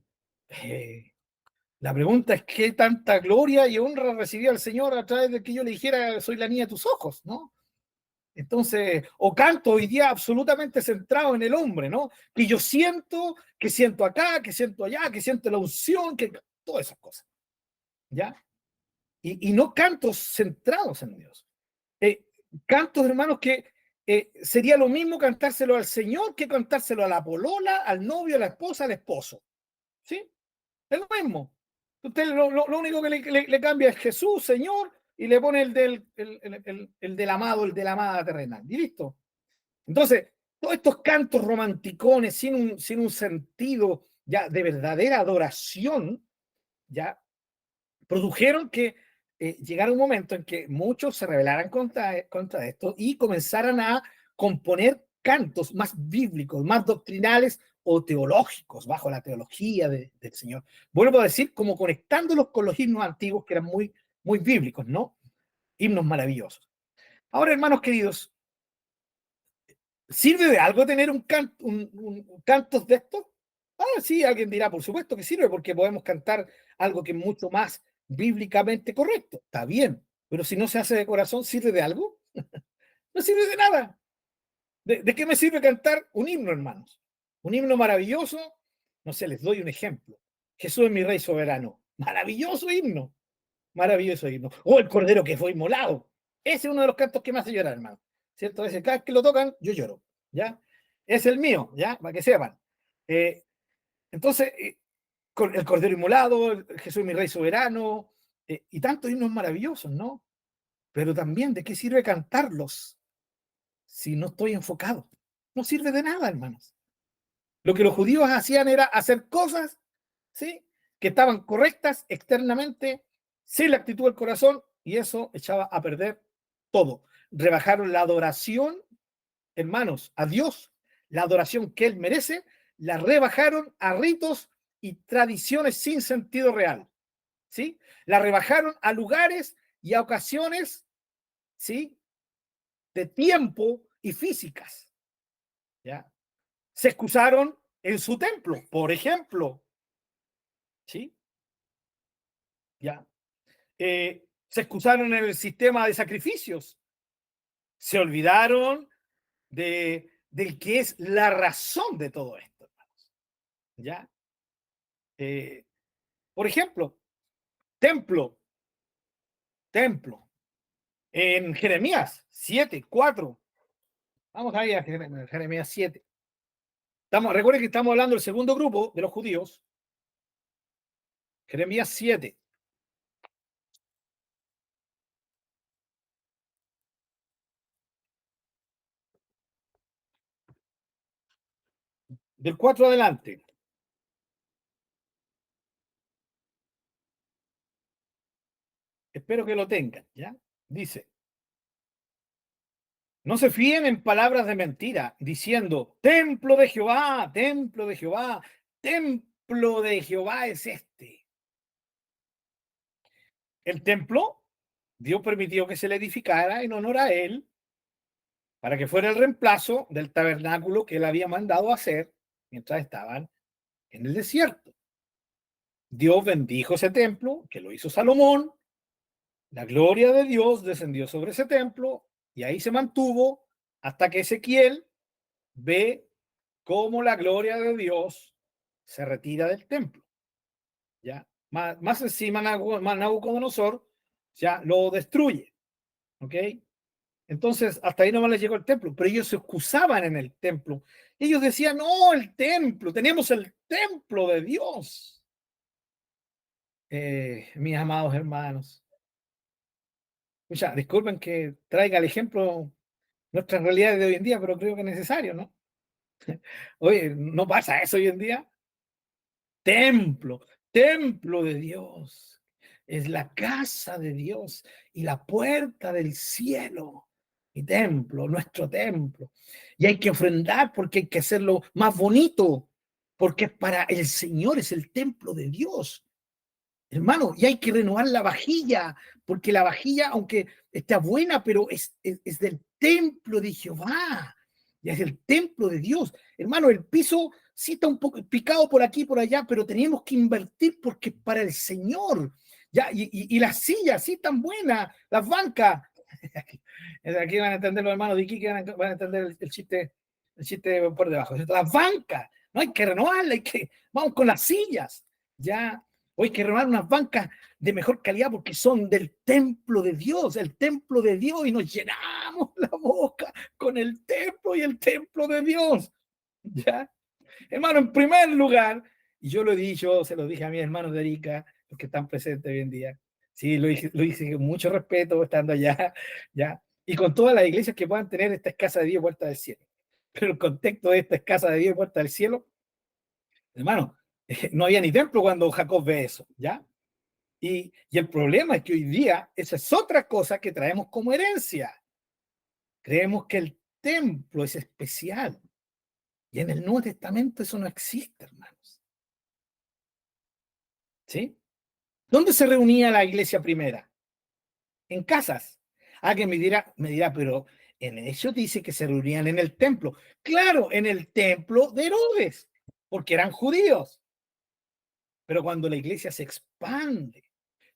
la pregunta es qué tanta gloria y honra recibía el Señor a través de que yo le dijera soy la niña de tus ojos, ¿no? Entonces, o canto hoy día absolutamente centrado en el hombre, ¿no? Que yo siento, que siento acá, que siento allá, que siento la unción, que todas esas cosas, ¿ya? Y no cantos centrados en Dios. Cantos, hermanos, que sería lo mismo cantárselo al Señor que cantárselo a la polola, al novio, a la esposa, al esposo, ¿sí? Es lo mismo. Usted lo único que le cambia es Jesús, Señor, y le pone el del amado, el de la amada terrenal. Y listo. Entonces, todos estos cantos romanticones sin un sentido ya de verdadera adoración, ya produjeron que llegara un momento en que muchos se rebelaran contra esto y comenzaran a componer cantos más bíblicos, más doctrinales o teológicos, bajo la teología del Señor. Vuelvo a decir, como conectándolos con los himnos antiguos que eran muy, muy bíblicos, ¿no? Himnos maravillosos. Ahora, hermanos queridos, ¿sirve de algo tener cantos de estos? Ah, sí, alguien dirá, por supuesto que sirve, porque podemos cantar algo que es mucho más bíblicamente correcto. Está bien, pero si no se hace de corazón, ¿sirve de algo? No sirve de nada. ¿De qué me sirve cantar un himno, hermanos? Un himno maravilloso, no sé, les doy un ejemplo. Jesús es mi Rey soberano. Maravilloso himno. Maravilloso himno. O el Cordero que fue inmolado. Ese es uno de los cantos que me hace llorar, hermano. ¿Cierto? Ese, cada vez que lo tocan, yo lloro. ¿Ya? Es el mío, ¿ya? Para que sepan. Entonces, con el Cordero inmolado, Jesús es mi Rey soberano, y tantos himnos maravillosos, ¿no? Pero también, ¿de qué sirve cantarlos si no estoy enfocado? No sirve de nada, hermanos. Lo que los judíos hacían era hacer cosas, ¿sí?, que estaban correctas externamente, sin la actitud del corazón, y eso echaba a perder todo. Rebajaron la adoración, hermanos, a Dios, la adoración que Él merece, la rebajaron a ritos y tradiciones sin sentido real, ¿sí? La rebajaron a lugares y a ocasiones, ¿sí?, de tiempo y físicas. ¿Ya? Se excusaron en su templo, por ejemplo. ¿Sí? ¿Ya? Se excusaron en el sistema de sacrificios. Se olvidaron del que es la razón de todo esto. ¿Ya? Por ejemplo, templo. En Jeremías 7:4. Vamos ahí a Jeremías 7. Recuerden que estamos hablando del segundo grupo de los judíos. Jeremías 7. Del 4 adelante. Espero que lo tengan, ¿ya? Dice: no se fíen en palabras de mentira, diciendo, templo de Jehová, templo de Jehová, templo de Jehová es este. El templo, Dios permitió que se le edificara en honor a él, para que fuera el reemplazo del tabernáculo que él había mandado hacer mientras estaban en el desierto. Dios bendijo ese templo, que lo hizo Salomón. La gloria de Dios descendió sobre ese templo y ahí se mantuvo hasta que Ezequiel ve cómo la gloria de Dios se retira del templo. ¿Ya? Más encima Nabucodonosor ya lo destruye. ¿Ok? Entonces, hasta ahí nomás les llegó el templo, pero ellos se excusaban en el templo. Ellos decían, no, el templo, tenemos el templo de Dios. Mis amados hermanos, disculpen que traiga el ejemplo nuestras realidades de hoy en día, pero creo que es necesario, ¿no? Oye, ¿no pasa eso hoy en día? Templo de Dios. Es la casa de Dios y la puerta del cielo. Mi templo, nuestro templo. Y hay que ofrendar porque hay que hacerlo más bonito, porque es para el Señor, es el templo de Dios. Hermano, y hay que renovar la vajilla, porque la vajilla, aunque está buena, pero es del templo de Jehová, ya es el templo de Dios. Hermano, el piso sí está un poco picado por aquí y por allá, pero tenemos que invertir porque es para el Señor. Ya, y las sillas sí están buenas, las bancas. Aquí van a entender los hermanos de Iquique, van a entender el chiste por debajo. Las bancas, no hay que renovarlas, vamos con las sillas. Ya. Hoy hay que renovar unas bancas de mejor calidad porque son del templo de Dios, el templo de Dios, y nos llenamos la boca con el templo y el templo de Dios. ¿Ya? Hermano, en primer lugar, y yo lo he dicho, se lo dije a mis hermanos de Arica, los que están presentes hoy en día, sí, lo hice con mucho respeto estando allá, ¿ya? Y con todas las iglesias que puedan tener esta casa de Dios puerta del cielo. Pero el contexto de esta casa de Dios puerta del cielo, hermano, no había ni templo cuando Jacob ve eso, ¿ya? Y el problema es que hoy día esa es otra cosa que traemos como herencia. Creemos que el templo es especial. Y en el Nuevo Testamento eso no existe, hermanos. ¿Sí? ¿Dónde se reunía la iglesia primera? En casas. Alguien me dirá, pero en eso dice que se reunían en el templo. Claro, en el templo de Herodes, porque eran judíos. Pero cuando la iglesia se expande,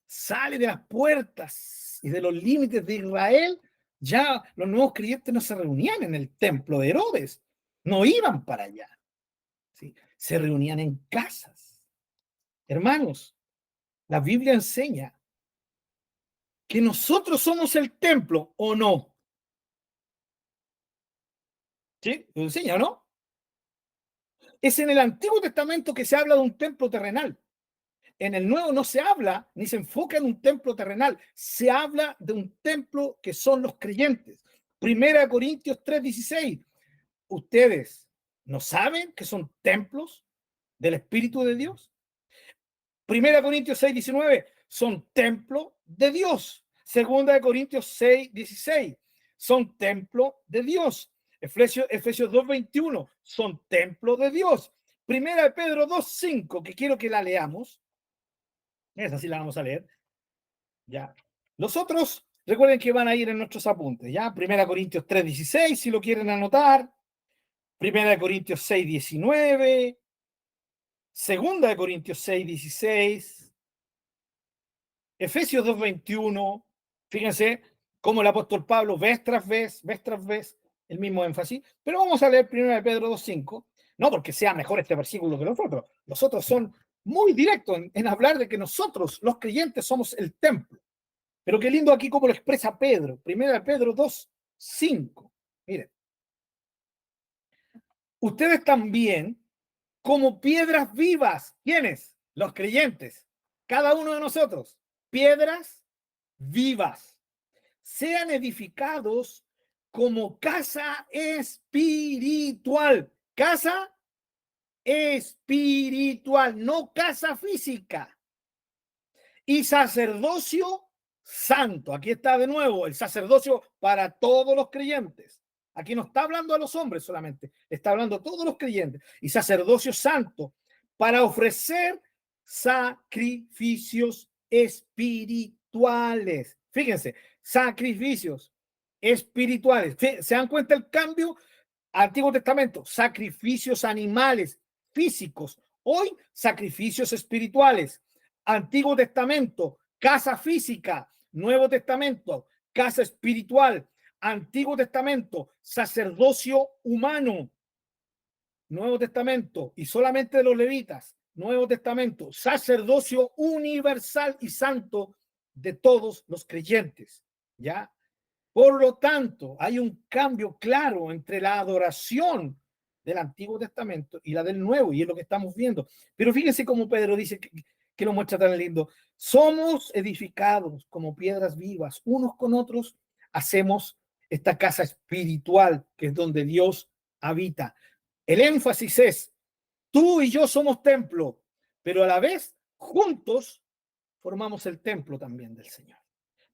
sale de las puertas y de los límites de Israel, ya los nuevos creyentes no se reunían en el templo de Herodes, no iban para allá, ¿sí? Se reunían en casas. Hermanos, la Biblia enseña que nosotros somos el templo, ¿o no? ¿Sí? ¿Lo enseña, no? Es en el Antiguo Testamento que se habla de un templo terrenal. En el Nuevo no se habla ni se enfoca en un templo terrenal, se habla de un templo que son los creyentes. 1 Corintios 3:16. ¿Ustedes no saben que son templos del Espíritu de Dios? 1 Corintios 6:19. Son templo de Dios. 2 Corintios 6:16. Son templo de Dios. Efesios 2:21. Son templo de Dios. 1 Pedro 2:5, que quiero que la leamos. Esa sí la vamos a leer. Ya. Los otros, recuerden que van a ir en nuestros apuntes, ¿ya? 1 Corintios 3:16, si lo quieren anotar. 1 Corintios 6:19. 2 Corintios 6:16. Efesios 2:21. Fíjense cómo el apóstol Pablo vez tras vez, el mismo énfasis. Pero vamos a leer 1 Pedro 2:5. No porque sea mejor este versículo que los otros. Los otros son muy directos en hablar de que nosotros, los creyentes, somos el templo. Pero qué lindo aquí como lo expresa Pedro. 1 Pedro 2:5. Miren. Ustedes también, como piedras vivas. ¿Quiénes? Los creyentes. Cada uno de nosotros. Piedras vivas. Sean edificados como casa espiritual. Casa espiritual, no casa física. Y sacerdocio santo. Aquí está de nuevo el sacerdocio para todos los creyentes. Aquí no está hablando a los hombres solamente, está hablando a todos los creyentes. Y sacerdocio santo para ofrecer sacrificios espirituales. Fíjense, sacrificios espirituales. ¿Se dan cuenta el cambio? Antiguo Testamento, sacrificios animales, físicos. Hoy, sacrificios espirituales. Antiguo Testamento, casa física. Nuevo Testamento, casa espiritual. Antiguo Testamento, sacerdocio humano. Nuevo Testamento, y solamente de los levitas. Nuevo Testamento, sacerdocio universal y santo de todos los creyentes. ¿Ya? Por lo tanto, hay un cambio claro entre la adoración del Antiguo Testamento y la del Nuevo, y es lo que estamos viendo. Pero fíjense cómo Pedro dice que lo muestra tan lindo. Somos edificados como piedras vivas, unos con otros, hacemos esta casa espiritual, que es donde Dios habita. El énfasis es, tú y yo somos templo, pero a la vez, juntos, formamos el templo también del Señor.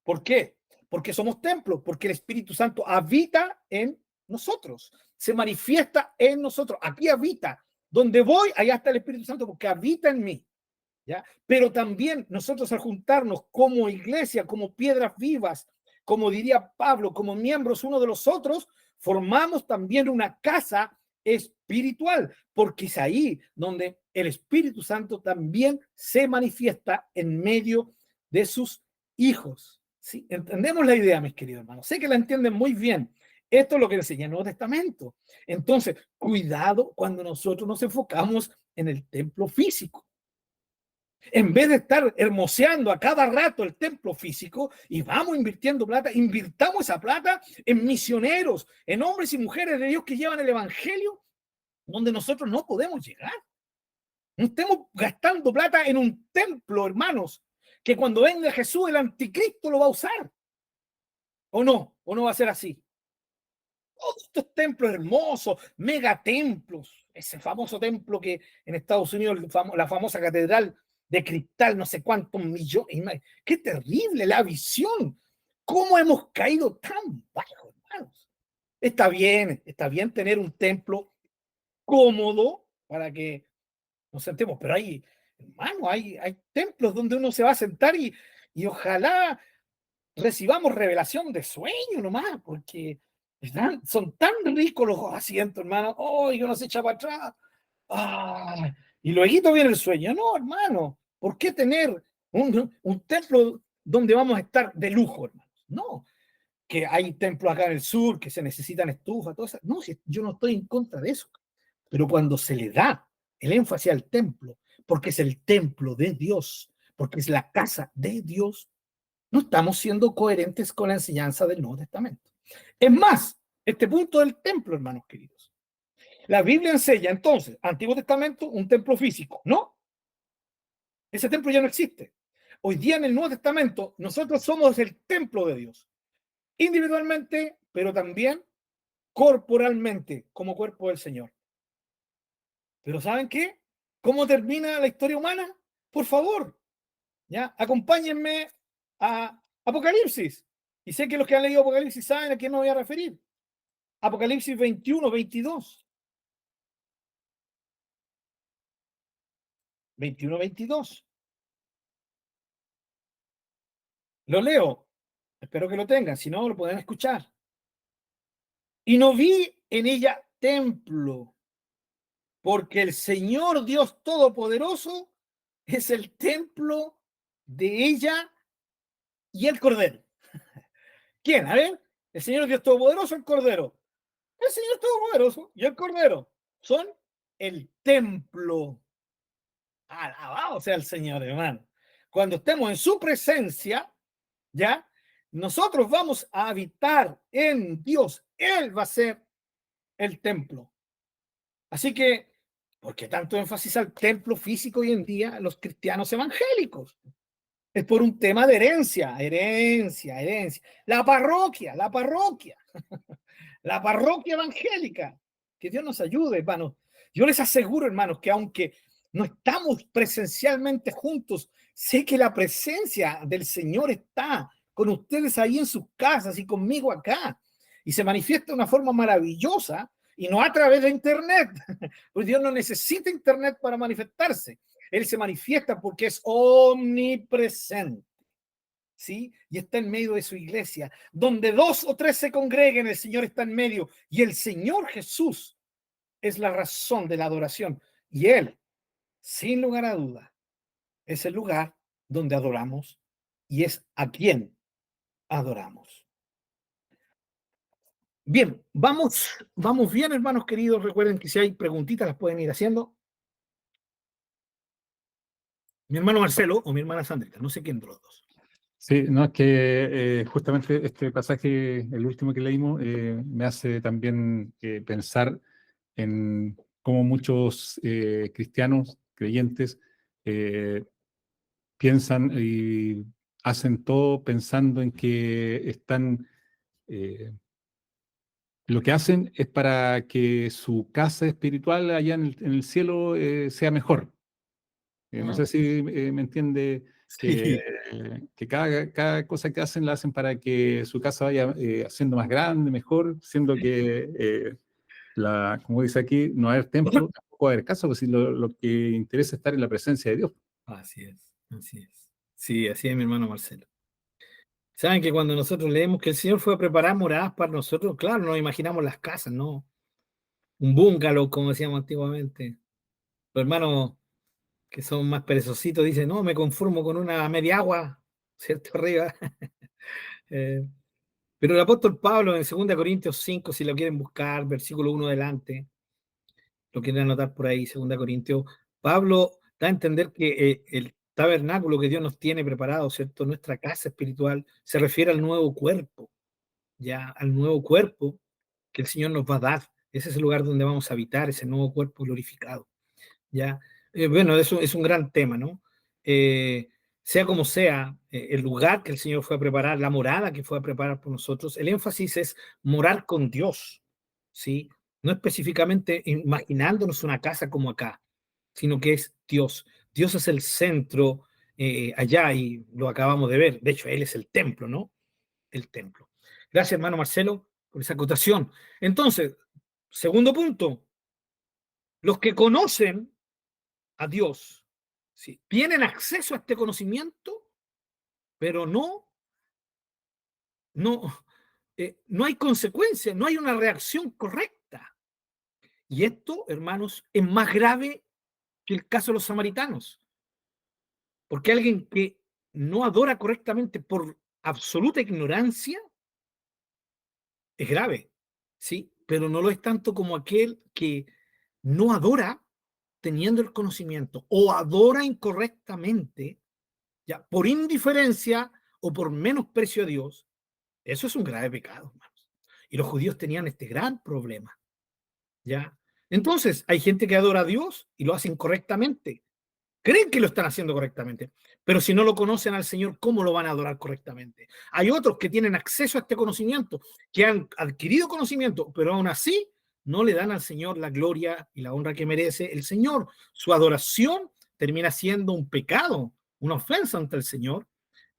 ¿Por qué? Porque somos templos, porque el Espíritu Santo habita en nosotros, se manifiesta en nosotros. Aquí habita. Donde voy, allá está el Espíritu Santo, porque habita en mí. ¿Ya? Pero también nosotros al juntarnos como iglesia, como piedras vivas, como diría Pablo, como miembros uno de los otros, formamos también una casa espiritual, porque es ahí donde el Espíritu Santo también se manifiesta en medio de sus hijos. ¿Sí? Entendemos la idea, mis queridos hermanos. Sé que la entienden muy bien. Esto es lo que enseña el Nuevo Testamento. Entonces, cuidado cuando nosotros nos enfocamos en el templo físico. En vez de estar hermoseando a cada rato el templo físico y vamos invirtiendo plata, invirtamos esa plata en misioneros, en hombres y mujeres de Dios que llevan el evangelio donde nosotros no podemos llegar. No estemos gastando plata en un templo, hermanos, que cuando venga Jesús el anticristo lo va a usar. ¿O no? ¿O no va a ser así? Todos estos templos hermosos, megatemplos, ese famoso templo que en Estados Unidos, la famosa catedral de cristal, no sé cuántos millones. ¡Qué terrible la visión! ¿Cómo hemos caído tan bajo, hermanos? Está bien tener un templo cómodo para que nos sentemos, pero hermano, hay templos donde uno se va a sentar y ojalá recibamos revelación de sueño nomás, porque son tan ricos los asientos, hermano. ¡Oh, y uno se echa para atrás! ¡Ah! Y luego viene el sueño. No, hermano, ¿por qué tener un templo donde vamos a estar de lujo, hermano? No, que hay templos acá en el sur que se necesitan estufas, todo eso. No, yo no estoy en contra de eso. Pero cuando se le da el énfasis al templo, porque es el templo de Dios, porque es la casa de Dios, no estamos siendo coherentes con la enseñanza del Nuevo Testamento. Es más, este punto del templo, hermanos queridos. La Biblia enseña entonces, Antiguo Testamento, un templo físico, ¿no? Ese templo ya no existe. Hoy día en el Nuevo Testamento, nosotros somos el templo de Dios, individualmente, pero también corporalmente, como cuerpo del Señor. Pero ¿saben qué? ¿Cómo termina la historia humana? Por favor, ¿ya? Acompáñenme a Apocalipsis. Y sé que los que han leído Apocalipsis saben a quién me voy a referir. Apocalipsis 21, 22. 21, 22. Lo leo. Espero que lo tengan, si no, lo pueden escuchar. Y no vi en ella templo, porque el Señor Dios Todopoderoso es el templo de ella y el Cordero. ¿Quién? A ver, el Señor Dios Todopoderoso, el Cordero. El Señor Todopoderoso y el Cordero son el templo. Alabado sea el Señor, hermano. Cuando estemos en su presencia, ¿ya? Nosotros vamos a habitar en Dios. Él va a ser el templo. Así que, ¿por qué tanto énfasis al templo físico hoy en día los cristianos evangélicos? Es por un tema de herencia. La parroquia, la parroquia evangélica. Que Dios nos ayude, hermanos. Yo les aseguro, hermanos, que aunque no estamos presencialmente juntos, sé que la presencia del Señor está con ustedes ahí en sus casas y conmigo acá. Y se manifiesta de una forma maravillosa y no a través de internet. Pues Dios no necesita internet para manifestarse. Él se manifiesta porque es omnipresente. ¿Sí? Y está en medio de su iglesia. Donde 2 o 3 se congreguen, el Señor está en medio. Y el Señor Jesús es la razón de la adoración. Y Él, sin lugar a duda, es el lugar donde adoramos y es a quien adoramos. Bien, vamos bien, hermanos queridos. Recuerden que si hay preguntitas las pueden ir haciendo. Mi hermano Marcelo o mi hermana Sandrita, no sé quién de los dos. Sí, no, es que justamente este pasaje, el último que leímos, me hace también pensar en cómo muchos cristianos, creyentes, piensan y hacen todo pensando en que están, lo que hacen es para que su casa espiritual allá en el cielo sea mejor. No sé si me entiende que cada cosa que hacen la hacen para que su casa vaya siendo más grande, mejor, siendo que, como dice aquí, no haber templo, tampoco haber casa, pues si lo que interesa es estar en la presencia de Dios. Así es, así es. Sí, así es mi hermano Marcelo. Saben que cuando nosotros leemos que el Señor fue a preparar moradas para nosotros, claro, nos imaginamos las casas, ¿no? Un bungalow, como decíamos antiguamente. Los hermanos que son más perezositos dicen, no, me conformo con una media agua, ¿cierto? Arriba. Pero el apóstol Pablo en 2 Corintios 5, si lo quieren buscar, versículo 1 adelante, lo quieren anotar por ahí, 2 Corintios, Pablo da a entender que el tabernáculo que Dios nos tiene preparado, ¿cierto? Nuestra casa espiritual, se refiere al nuevo cuerpo, ya, al nuevo cuerpo que el Señor nos va a dar. Ese es el lugar donde vamos a habitar, ese nuevo cuerpo glorificado, ya. Bueno, eso es un gran tema, ¿no? Sea como sea, el lugar que el Señor fue a preparar, la morada que fue a preparar por nosotros, el énfasis es morar con Dios, ¿sí? No específicamente imaginándonos una casa como acá, sino que es Dios. Dios es el centro allá y lo acabamos de ver. De hecho, Él es el templo, ¿no? El templo. Gracias, hermano Marcelo, por esa acotación. Entonces, segundo punto, los que conocen a Dios, ¿sí? Tienen acceso a este conocimiento, pero no hay consecuencia, no hay una reacción correcta. Y esto, hermanos, es más grave que el caso de los samaritanos, porque alguien que no adora correctamente por absoluta ignorancia es grave, ¿sí? Pero no lo es tanto como aquel que no adora teniendo el conocimiento o adora incorrectamente, ya, por indiferencia o por menosprecio a Dios. Eso es un grave pecado, hermanos. Y los judíos tenían este gran problema, ¿ya? Entonces, hay gente que adora a Dios y lo hace incorrectamente. Creen que lo están haciendo correctamente, pero si no lo conocen al Señor, ¿cómo lo van a adorar correctamente? Hay otros que tienen acceso a este conocimiento, que han adquirido conocimiento, pero aún así no le dan al Señor la gloria y la honra que merece el Señor. Su adoración termina siendo un pecado, una ofensa ante el Señor,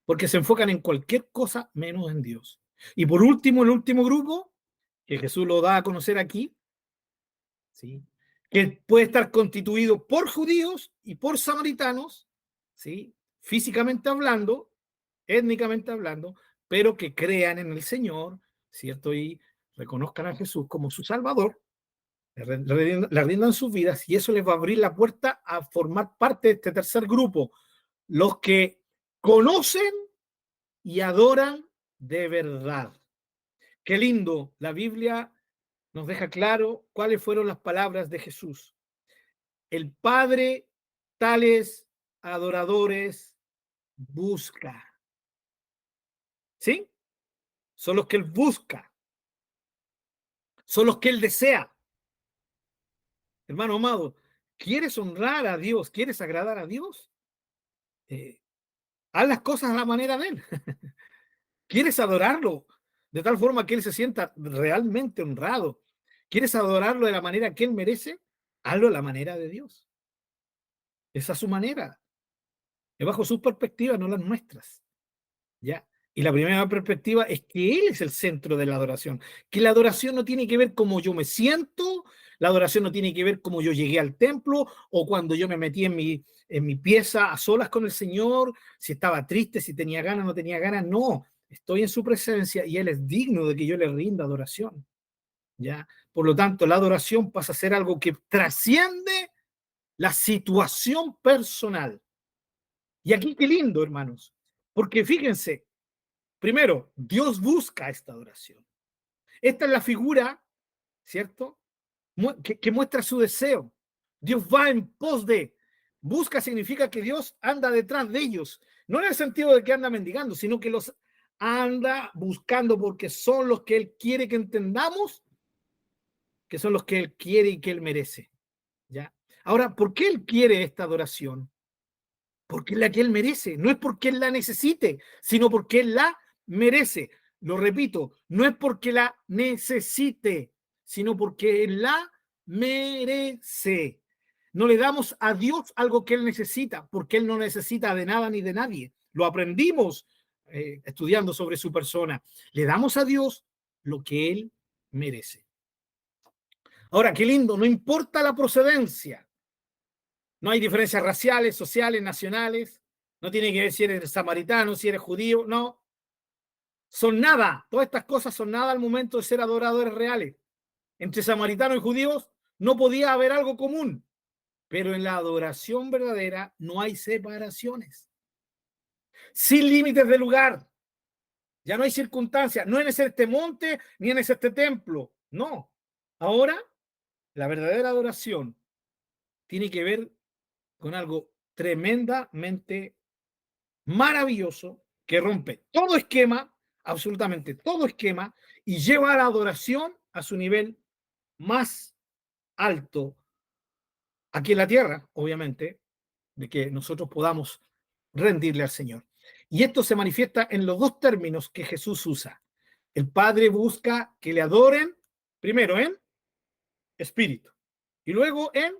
porque se enfocan en cualquier cosa menos en Dios. Y por último, el último grupo, que Jesús lo da a conocer aquí, ¿sí? Que puede estar constituido por judíos y por samaritanos, ¿sí? Físicamente hablando, étnicamente hablando, pero que crean en el Señor, ¿cierto? Y reconozcan a Jesús como su Salvador, le rindan sus vidas, y eso les va a abrir la puerta a formar parte de este tercer grupo, los que conocen y adoran de verdad. Qué lindo, la Biblia nos deja claro cuáles fueron las palabras de Jesús. El Padre tales adoradores busca. ¿Sí? Son los que Él busca. Son los que Él desea. Hermano amado, ¿quieres honrar a Dios? ¿Quieres agradar a Dios? Haz las cosas a la manera de Él. ¿Quieres adorarlo de tal forma que Él se sienta realmente honrado? ¿Quieres adorarlo de la manera que Él merece? Hazlo a la manera de Dios. Esa es su manera. Es bajo sus perspectivas, no las nuestras. ¿Ya? Y la primera perspectiva es que Él es el centro de la adoración. Que la adoración no tiene que ver cómo yo me siento, la adoración no tiene que ver cómo yo llegué al templo o cuando yo me metí en mi pieza a solas con el Señor, si estaba triste, si tenía ganas, no tenía ganas. No, estoy en su presencia y Él es digno de que yo le rinda adoración. ¿Ya? Por lo tanto, la adoración pasa a ser algo que trasciende la situación personal. Y aquí qué lindo, hermanos, porque fíjense, primero, Dios busca esta adoración. Esta es la figura, ¿cierto? Que muestra su deseo. Dios va en pos de. Busca significa que Dios anda detrás de ellos. No en el sentido de que anda mendigando, sino que los anda buscando porque son los que Él quiere que entendamos, que son los que Él quiere y que Él merece. ¿Ya? Ahora, ¿por qué Él quiere esta adoración? Porque es la que Él merece. No es porque Él la necesite, sino porque Él la merece. Lo repito, no es porque la necesite, sino porque Él la merece. No le damos a Dios algo que Él necesita, porque Él no necesita de nada ni de nadie. Lo aprendimos estudiando sobre su persona. Le damos a Dios lo que Él merece. Ahora, qué lindo, no importa la procedencia. No hay diferencias raciales, sociales, nacionales. No tiene que ver si eres samaritano, si eres judío. No. Son nada. Todas estas cosas son nada al momento de ser adoradores reales. Entre samaritanos y judíos no podía haber algo común. Pero en la adoración verdadera no hay separaciones. Sin límites de lugar. Ya no hay circunstancias. No es este monte ni en este templo. No. Ahora, la verdadera adoración tiene que ver con algo tremendamente maravilloso que rompe todo esquema, absolutamente todo esquema, y lleva a la adoración a su nivel más alto aquí en la tierra, obviamente, de que nosotros podamos rendirle al Señor. Y esto se manifiesta en los dos términos que Jesús usa. El Padre busca que le adoren, primero en espíritu y luego en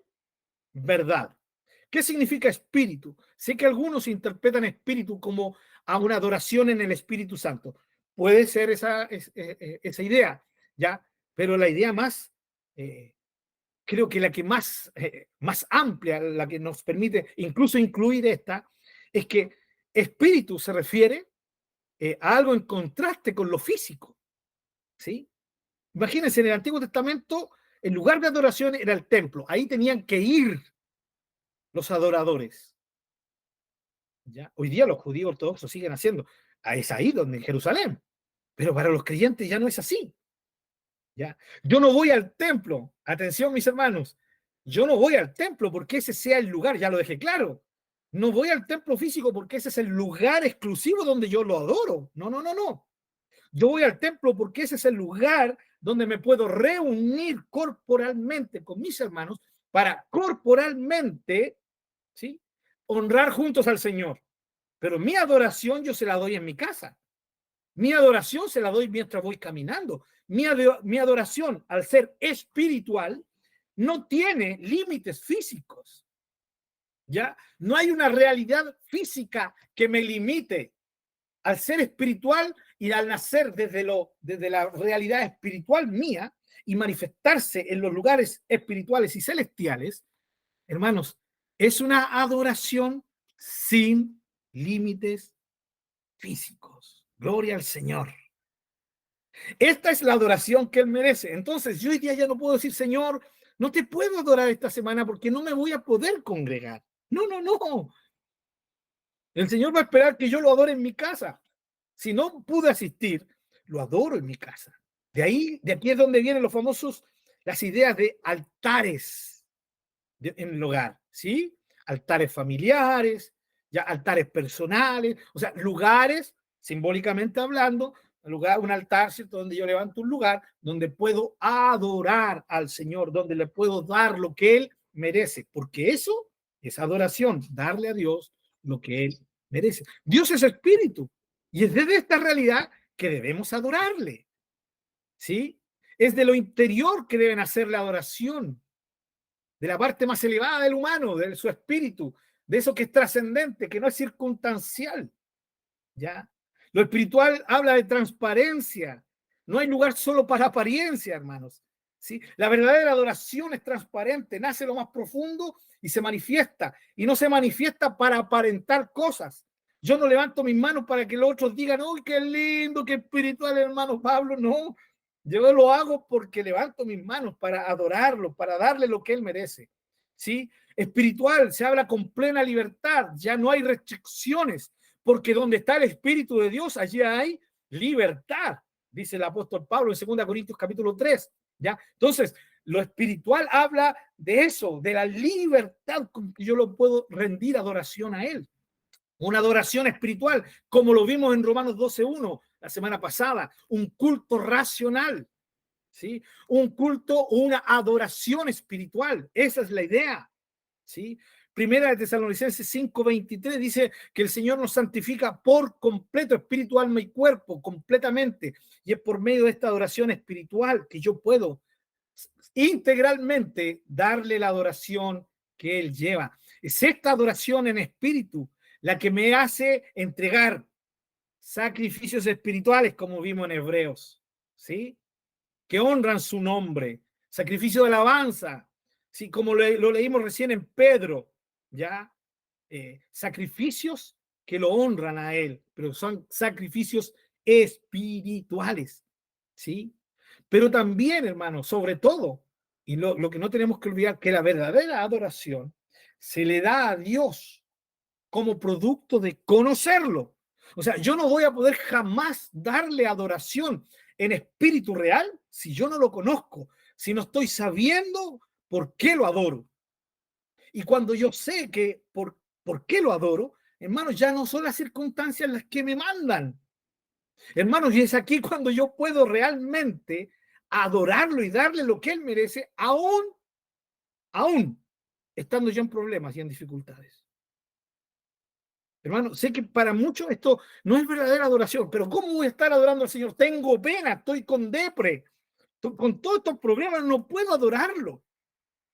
verdad. ¿Qué significa espíritu? Sé que algunos interpretan espíritu como a una adoración en el Espíritu Santo. Puede ser esa idea, ¿ya? Pero la idea más, creo que la que más amplia, la que nos permite incluso incluir esta, es que espíritu se refiere a algo en contraste con lo físico, ¿sí? Imagínense, en el Antiguo Testamento, el lugar de adoración era el templo. Ahí tenían que ir los adoradores. ¿Ya? Hoy día los judíos ortodoxos siguen haciendo. Es ahí donde en Jerusalén. Pero para los creyentes ya no es así. ¿Ya? Yo no voy al templo. Atención, mis hermanos. Yo no voy al templo porque ese sea el lugar. Ya lo dejé claro. No voy al templo físico porque ese es el lugar exclusivo donde yo lo adoro. No, no, no, no. Yo voy al templo porque ese es el lugar donde me puedo reunir corporalmente con mis hermanos para corporalmente, ¿sí?, honrar juntos al Señor. Pero mi adoración yo se la doy en mi casa. Mi adoración se la doy mientras voy caminando. Mi adoración, al ser espiritual, no tiene límites físicos. ¿Ya? No hay una realidad física que me limite. Al ser espiritual y al nacer desde la realidad espiritual mía y manifestarse en los lugares espirituales y celestiales, hermanos, es una adoración sin límites físicos. Gloria al Señor. Esta es la adoración que Él merece. Entonces, yo hoy día ya no puedo decir, Señor, no te puedo adorar esta semana porque no me voy a poder congregar. No, no, no. El Señor va a esperar que yo lo adore en mi casa. Si no pude asistir, lo adoro en mi casa. De aquí es donde vienen las ideas de altares en el hogar, ¿sí? Altares familiares, ya altares personales, o sea, lugares, simbólicamente hablando, un altar, ¿cierto? Donde yo levanto un lugar donde puedo adorar al Señor, donde le puedo dar lo que Él merece, porque eso es adoración, darle a Dios lo que Él merece. Dios es espíritu y es desde esta realidad que debemos adorarle, ¿sí? Es de lo interior que deben hacer la adoración, de la parte más elevada del humano, de su espíritu, de eso que es trascendente, que no es circunstancial, ¿ya? Lo espiritual habla de transparencia. No hay lugar solo para apariencia, hermanos, ¿sí? La verdadera adoración es transparente, nace lo más profundo y se manifiesta. Y no se manifiesta para aparentar cosas. Yo no levanto mis manos para que los otros digan, ¡uy, qué lindo, qué espiritual, hermano Pablo! No, yo lo hago porque levanto mis manos para adorarlo, para darle lo que él merece, ¿sí? Espiritual, se habla con plena libertad, ya no hay restricciones, porque donde está el Espíritu de Dios, allí hay libertad, dice el apóstol Pablo en 2 Corintios capítulo 3, ¿ya? Entonces, lo espiritual habla de eso, de la libertad con que yo lo puedo rendir adoración a él. Una adoración espiritual, como lo vimos en Romanos 12:1 la semana pasada, un culto racional, ¿sí? Un culto, una adoración espiritual, esa es la idea, ¿sí? Primera de Tesalonicenses 5:23 dice que el Señor nos santifica por completo, espíritu, alma y cuerpo, completamente, y es por medio de esta adoración espiritual que yo puedo integralmente darle la adoración que Él lleva. Es esta adoración en espíritu la que me hace entregar sacrificios espirituales, como vimos en Hebreos, ¿sí? Que honran su nombre, sacrificio de alabanza, ¿sí? Como lo leímos recién en Pedro, ¿ya? Sacrificios que lo honran a él, pero son sacrificios espirituales, ¿sí? Pero también, hermano, sobre todo, y lo que no tenemos que olvidar, que la verdadera adoración se le da a Dios como producto de conocerlo. O sea, yo no voy a poder jamás darle adoración en espíritu real si yo no lo conozco, si no estoy sabiendo por qué lo adoro. Y cuando yo sé que por qué lo adoro, hermanos, ya no son las circunstancias las que me mandan. Hermanos, y es aquí cuando yo puedo realmente adorarlo y darle lo que él merece, aún estando yo en problemas y en dificultades. Hermano, sé que para muchos esto no es verdadera adoración, pero ¿cómo voy a estar adorando al Señor? Tengo pena, estoy con depre, con todos estos problemas no puedo adorarlo.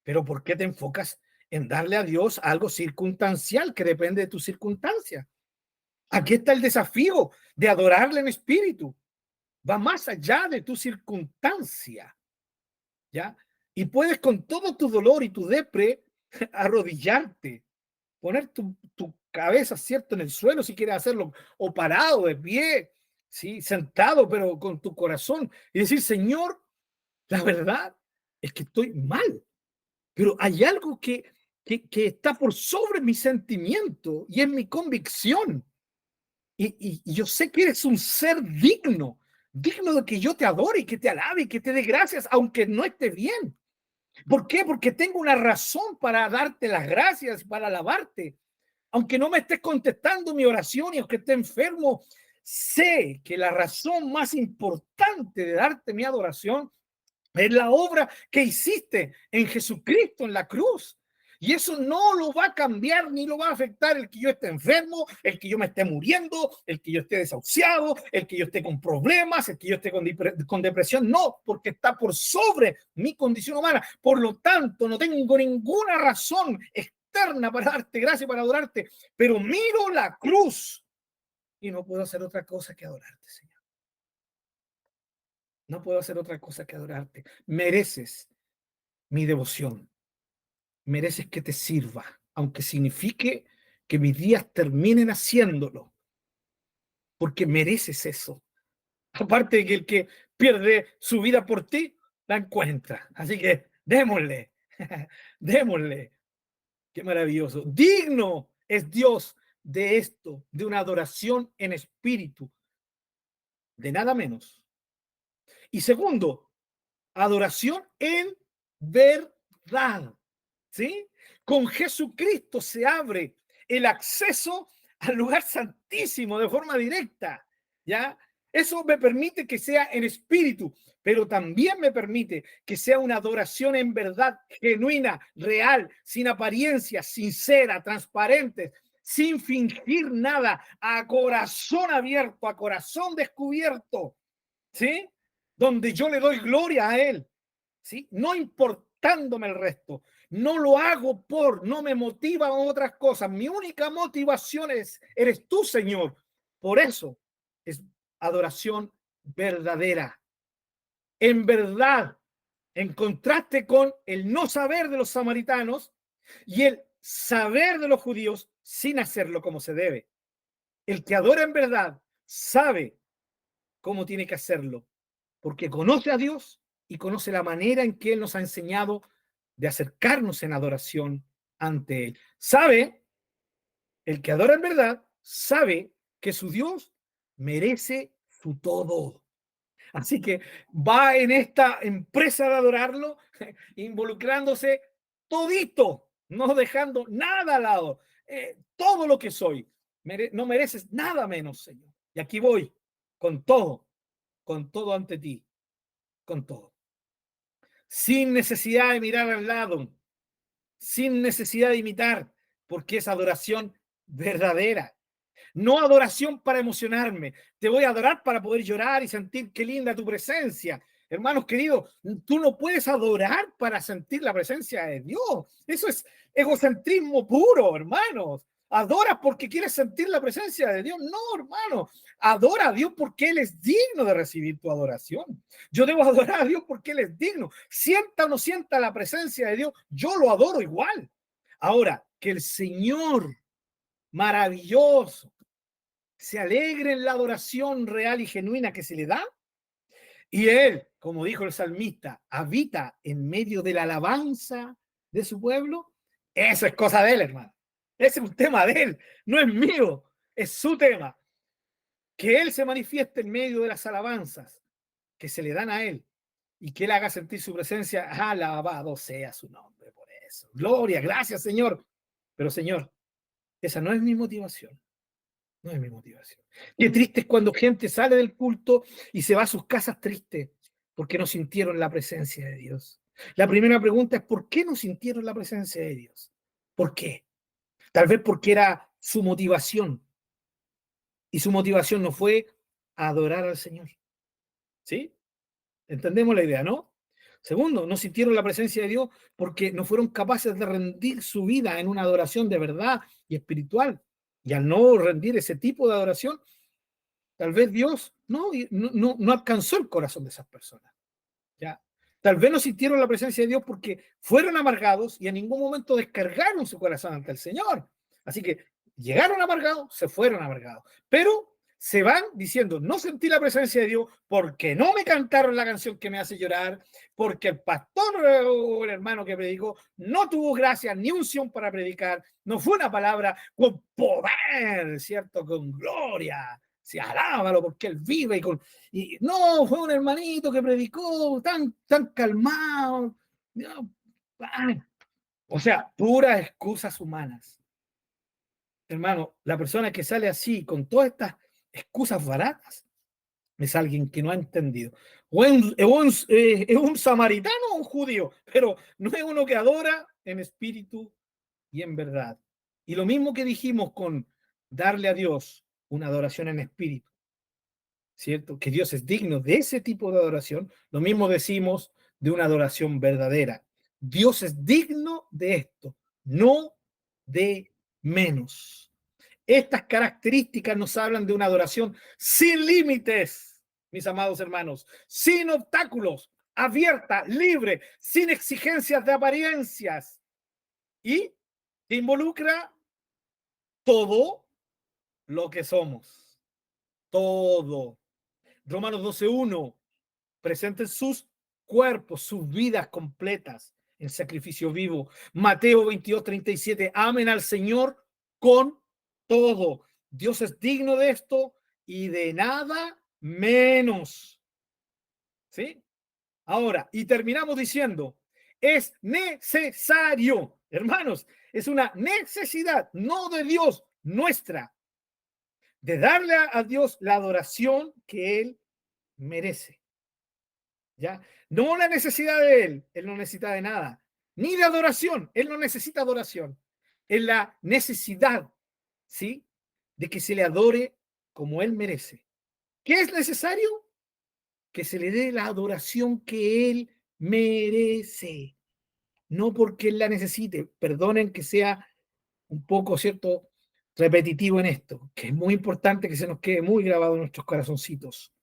Pero ¿por qué te enfocas en darle a Dios algo circunstancial que depende de tu circunstancia? Aquí está el desafío de adorarle en espíritu. Va más allá de tu circunstancia, ¿ya? Y puedes con todo tu dolor y tu depre arrodillarte, poner tu cabeza, ¿cierto?, en el suelo si quieres hacerlo, o parado, de pie, ¿sí? Sentado, pero con tu corazón, y decir, Señor, la verdad es que estoy mal, pero hay algo que está por sobre mi sentimiento y es mi convicción. Y yo sé que eres un ser digno de que yo te adore y que te alabe y que te dé gracias, aunque no esté bien. ¿Por qué? Porque tengo una razón para darte las gracias, para alabarte. Aunque no me estés contestando mi oración y aunque esté enfermo, sé que la razón más importante de darte mi adoración es la obra que hiciste en Jesucristo en la cruz. Y eso no lo va a cambiar ni lo va a afectar el que yo esté enfermo, el que yo me esté muriendo, el que yo esté desahuciado, el que yo esté con problemas, el que yo esté con depresión. No, porque está por sobre mi condición humana. Por lo tanto, no tengo ninguna razón externa para darte gracias, para adorarte. Pero miro la cruz y no puedo hacer otra cosa que adorarte, Señor. No puedo hacer otra cosa que adorarte. Mereces mi devoción. Mereces que te sirva, aunque signifique que mis días terminen haciéndolo. porque mereces eso. Aparte de que el que pierde su vida por ti, la encuentra. Así que démosle, démosle. Qué maravilloso. Digno es Dios de esto, de una adoración en espíritu, de nada menos. Y segundo, adoración en verdad. ¿Sí? Con Jesucristo se abre el acceso al lugar santísimo de forma directa. ¿Ya? Eso me permite que sea en espíritu, pero también me permite que sea una adoración en verdad, genuina, real, sin apariencias, sincera, transparente, sin fingir nada, a corazón abierto, a corazón descubierto, ¿sí? Donde yo le doy gloria a Él, ¿sí? No importándome el resto. No lo hago no me motiva otras cosas. Mi única motivación eres tú, Señor. Por eso es adoración verdadera. En verdad, en contraste con el no saber de los samaritanos y el saber de los judíos sin hacerlo como se debe. El que adora en verdad sabe cómo tiene que hacerlo, porque conoce a Dios y conoce la manera en que Él nos ha enseñado de acercarnos en adoración ante Él. Sabe, el que adora en verdad, sabe que su Dios merece su todo. Así que va en esta empresa de adorarlo, involucrándose todito, no dejando nada al lado. Todo lo que soy, no mereces nada menos, Señor. Y aquí voy, con todo ante ti, con todo. Sin necesidad de mirar al lado, sin necesidad de imitar, porque es adoración verdadera. No adoración para emocionarme. Te voy a adorar para poder llorar y sentir qué linda tu presencia. Hermanos queridos, tú no puedes adorar para sentir la presencia de Dios. Eso es egocentrismo puro, hermanos. Adoras porque quieres sentir la presencia de Dios. No, hermano. Adora a Dios porque Él es digno de recibir tu adoración. Yo debo adorar a Dios porque Él es digno. Sienta o no sienta la presencia de Dios, yo lo adoro igual. Ahora, que el Señor maravilloso se alegre en la adoración real y genuina que se le da, y Él, como dijo el salmista, habita en medio de la alabanza de su pueblo. Eso es cosa de Él, hermano. Ese es un tema de Él, no es mío, es su tema. Que Él se manifieste en medio de las alabanzas que se le dan a Él y que Él haga sentir su presencia. Alabado sea su nombre por eso. Gloria, gracias, Señor. Pero, Señor, esa no es mi motivación. No es mi motivación. Qué triste es cuando gente sale del culto y se va a sus casas triste porque no sintieron la presencia de Dios. La primera pregunta es: ¿por qué no sintieron la presencia de Dios? ¿Por qué? Tal vez porque era su motivación. Y su motivación no fue adorar al Señor. ¿Sí? Entendemos la idea, ¿no? Segundo, no sintieron la presencia de Dios porque no fueron capaces de rendir su vida en una adoración de verdad y espiritual. Y al no rendir ese tipo de adoración, tal vez Dios no alcanzó el corazón de esas personas. ¿Ya? Tal vez no sintieron la presencia de Dios porque fueron amargados y en ningún momento descargaron su corazón ante el Señor. Así que llegaron amargados, se fueron amargados. Pero se van diciendo: no sentí la presencia de Dios porque no me cantaron la canción que me hace llorar, porque el pastor o el hermano que predicó no tuvo gracia ni unción para predicar, no fue una palabra con poder, ¿cierto? Con gloria. Sí, alábalo porque Él vive y no, fue un hermanito que predicó tan calmado. No, o sea, puras excusas humanas. Hermano, la persona que sale así con todas estas excusas baratas es alguien que no ha entendido. Es un samaritano o un judío, pero no es uno que adora en espíritu y en verdad. Y lo mismo que dijimos con darle a Dios una adoración en espíritu, ¿cierto? Que Dios es digno de ese tipo de adoración. Lo mismo decimos de una adoración verdadera. Dios es digno de esto, no de menos. Estas características nos hablan de una adoración sin límites, mis amados hermanos, sin obstáculos, abierta, libre, sin exigencias de apariencias y que involucra todo lo que somos. todo. Romanos 12:1, presenten sus cuerpos, sus vidas completas en sacrificio vivo. Mateo 22:37, amen al Señor con todo. Dios es digno de esto y de nada menos. ¿Sí? Ahora, y terminamos diciendo, es necesario, hermanos, es una necesidad, no de Dios, nuestra, de darle a Dios la adoración que Él merece. ¿Ya? No la necesidad de Él no necesita de nada, ni de adoración, Él no necesita adoración. Es la necesidad, ¿sí? De que se le adore como Él merece. ¿Qué es necesario? Que se le dé la adoración que Él merece. No porque Él la necesite. Perdonen que sea un poco, ¿cierto?, repetitivo en esto, que es muy importante que se nos quede muy grabado en nuestros corazoncitos.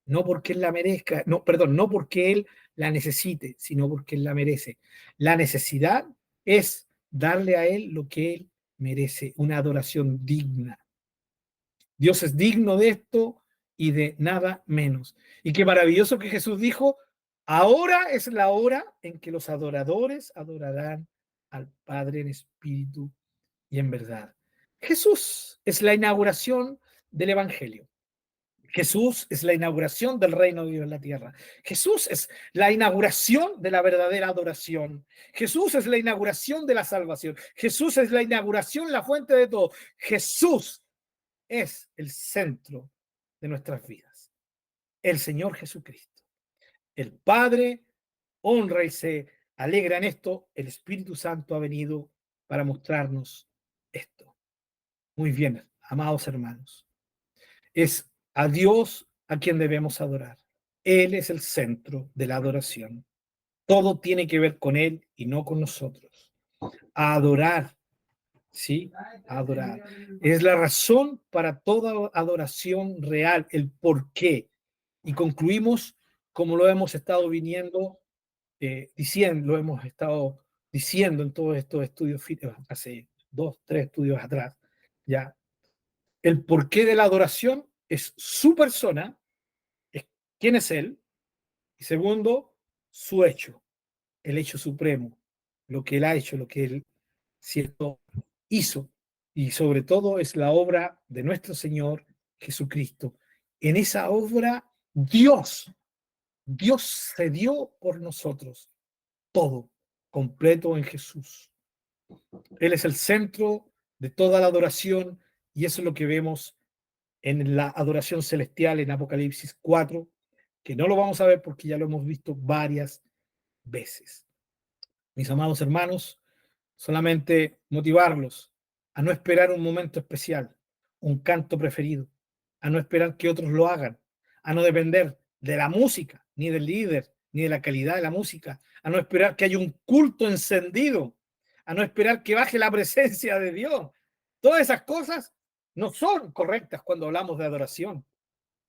No porque Él la merezca, no, perdón, no porque Él la necesite, sino porque Él la merece. La necesidad es darle a Él lo que Él merece, una adoración digna. Dios es digno de esto y de nada menos. Y qué maravilloso que Jesús dijo, ahora es la hora en que los adoradores adorarán al Padre en espíritu y en verdad. Jesús es la inauguración del Evangelio. Jesús es la inauguración del reino de Dios en la tierra. Jesús es la inauguración de la verdadera adoración. Jesús es la inauguración de la salvación. Jesús es la inauguración, la fuente de todo. Jesús es el centro de nuestras vidas. El Señor Jesucristo. El Padre honra y se alegra en esto. El Espíritu Santo ha venido para mostrarnos esto. Muy bien, amados hermanos. Es a Dios a quien debemos adorar. Él es el centro de la adoración. Todo tiene que ver con Él y no con nosotros. A adorar, ¿sí? A adorar. Es la razón para toda adoración real, el por qué. Y concluimos como lo hemos estado diciendo, lo hemos estado diciendo en todos estos estudios, hace 2, 3 estudios atrás, ya. El porqué de la adoración es su persona, es quién es Él, y segundo, su hecho, el hecho supremo, lo que Él ha hecho, lo que Él cierto hizo, y sobre todo es la obra de nuestro Señor Jesucristo. En esa obra, Dios se dio por nosotros todo, completo en Jesús. Él es el centro de toda la adoración, y eso es lo que vemos en la adoración celestial en Apocalipsis 4, que no lo vamos a ver porque ya lo hemos visto varias veces. Mis amados hermanos, solamente motivarlos a no esperar un momento especial, un canto preferido, a no esperar que otros lo hagan, a no depender de la música, ni del líder, ni de la calidad de la música, a no esperar que haya un culto encendido, a no esperar que baje la presencia de Dios. Todas esas cosas no son correctas cuando hablamos de adoración.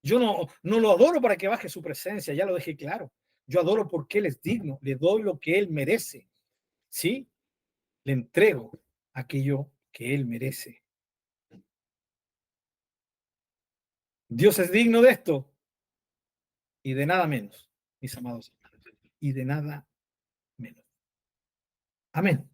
Yo no lo adoro para que baje su presencia, ya lo dejé claro. Yo adoro porque Él es digno, le doy lo que Él merece. ¿Sí? Le entrego aquello que Él merece. Dios es digno de esto y de nada menos, mis amados, y de nada menos. Amén.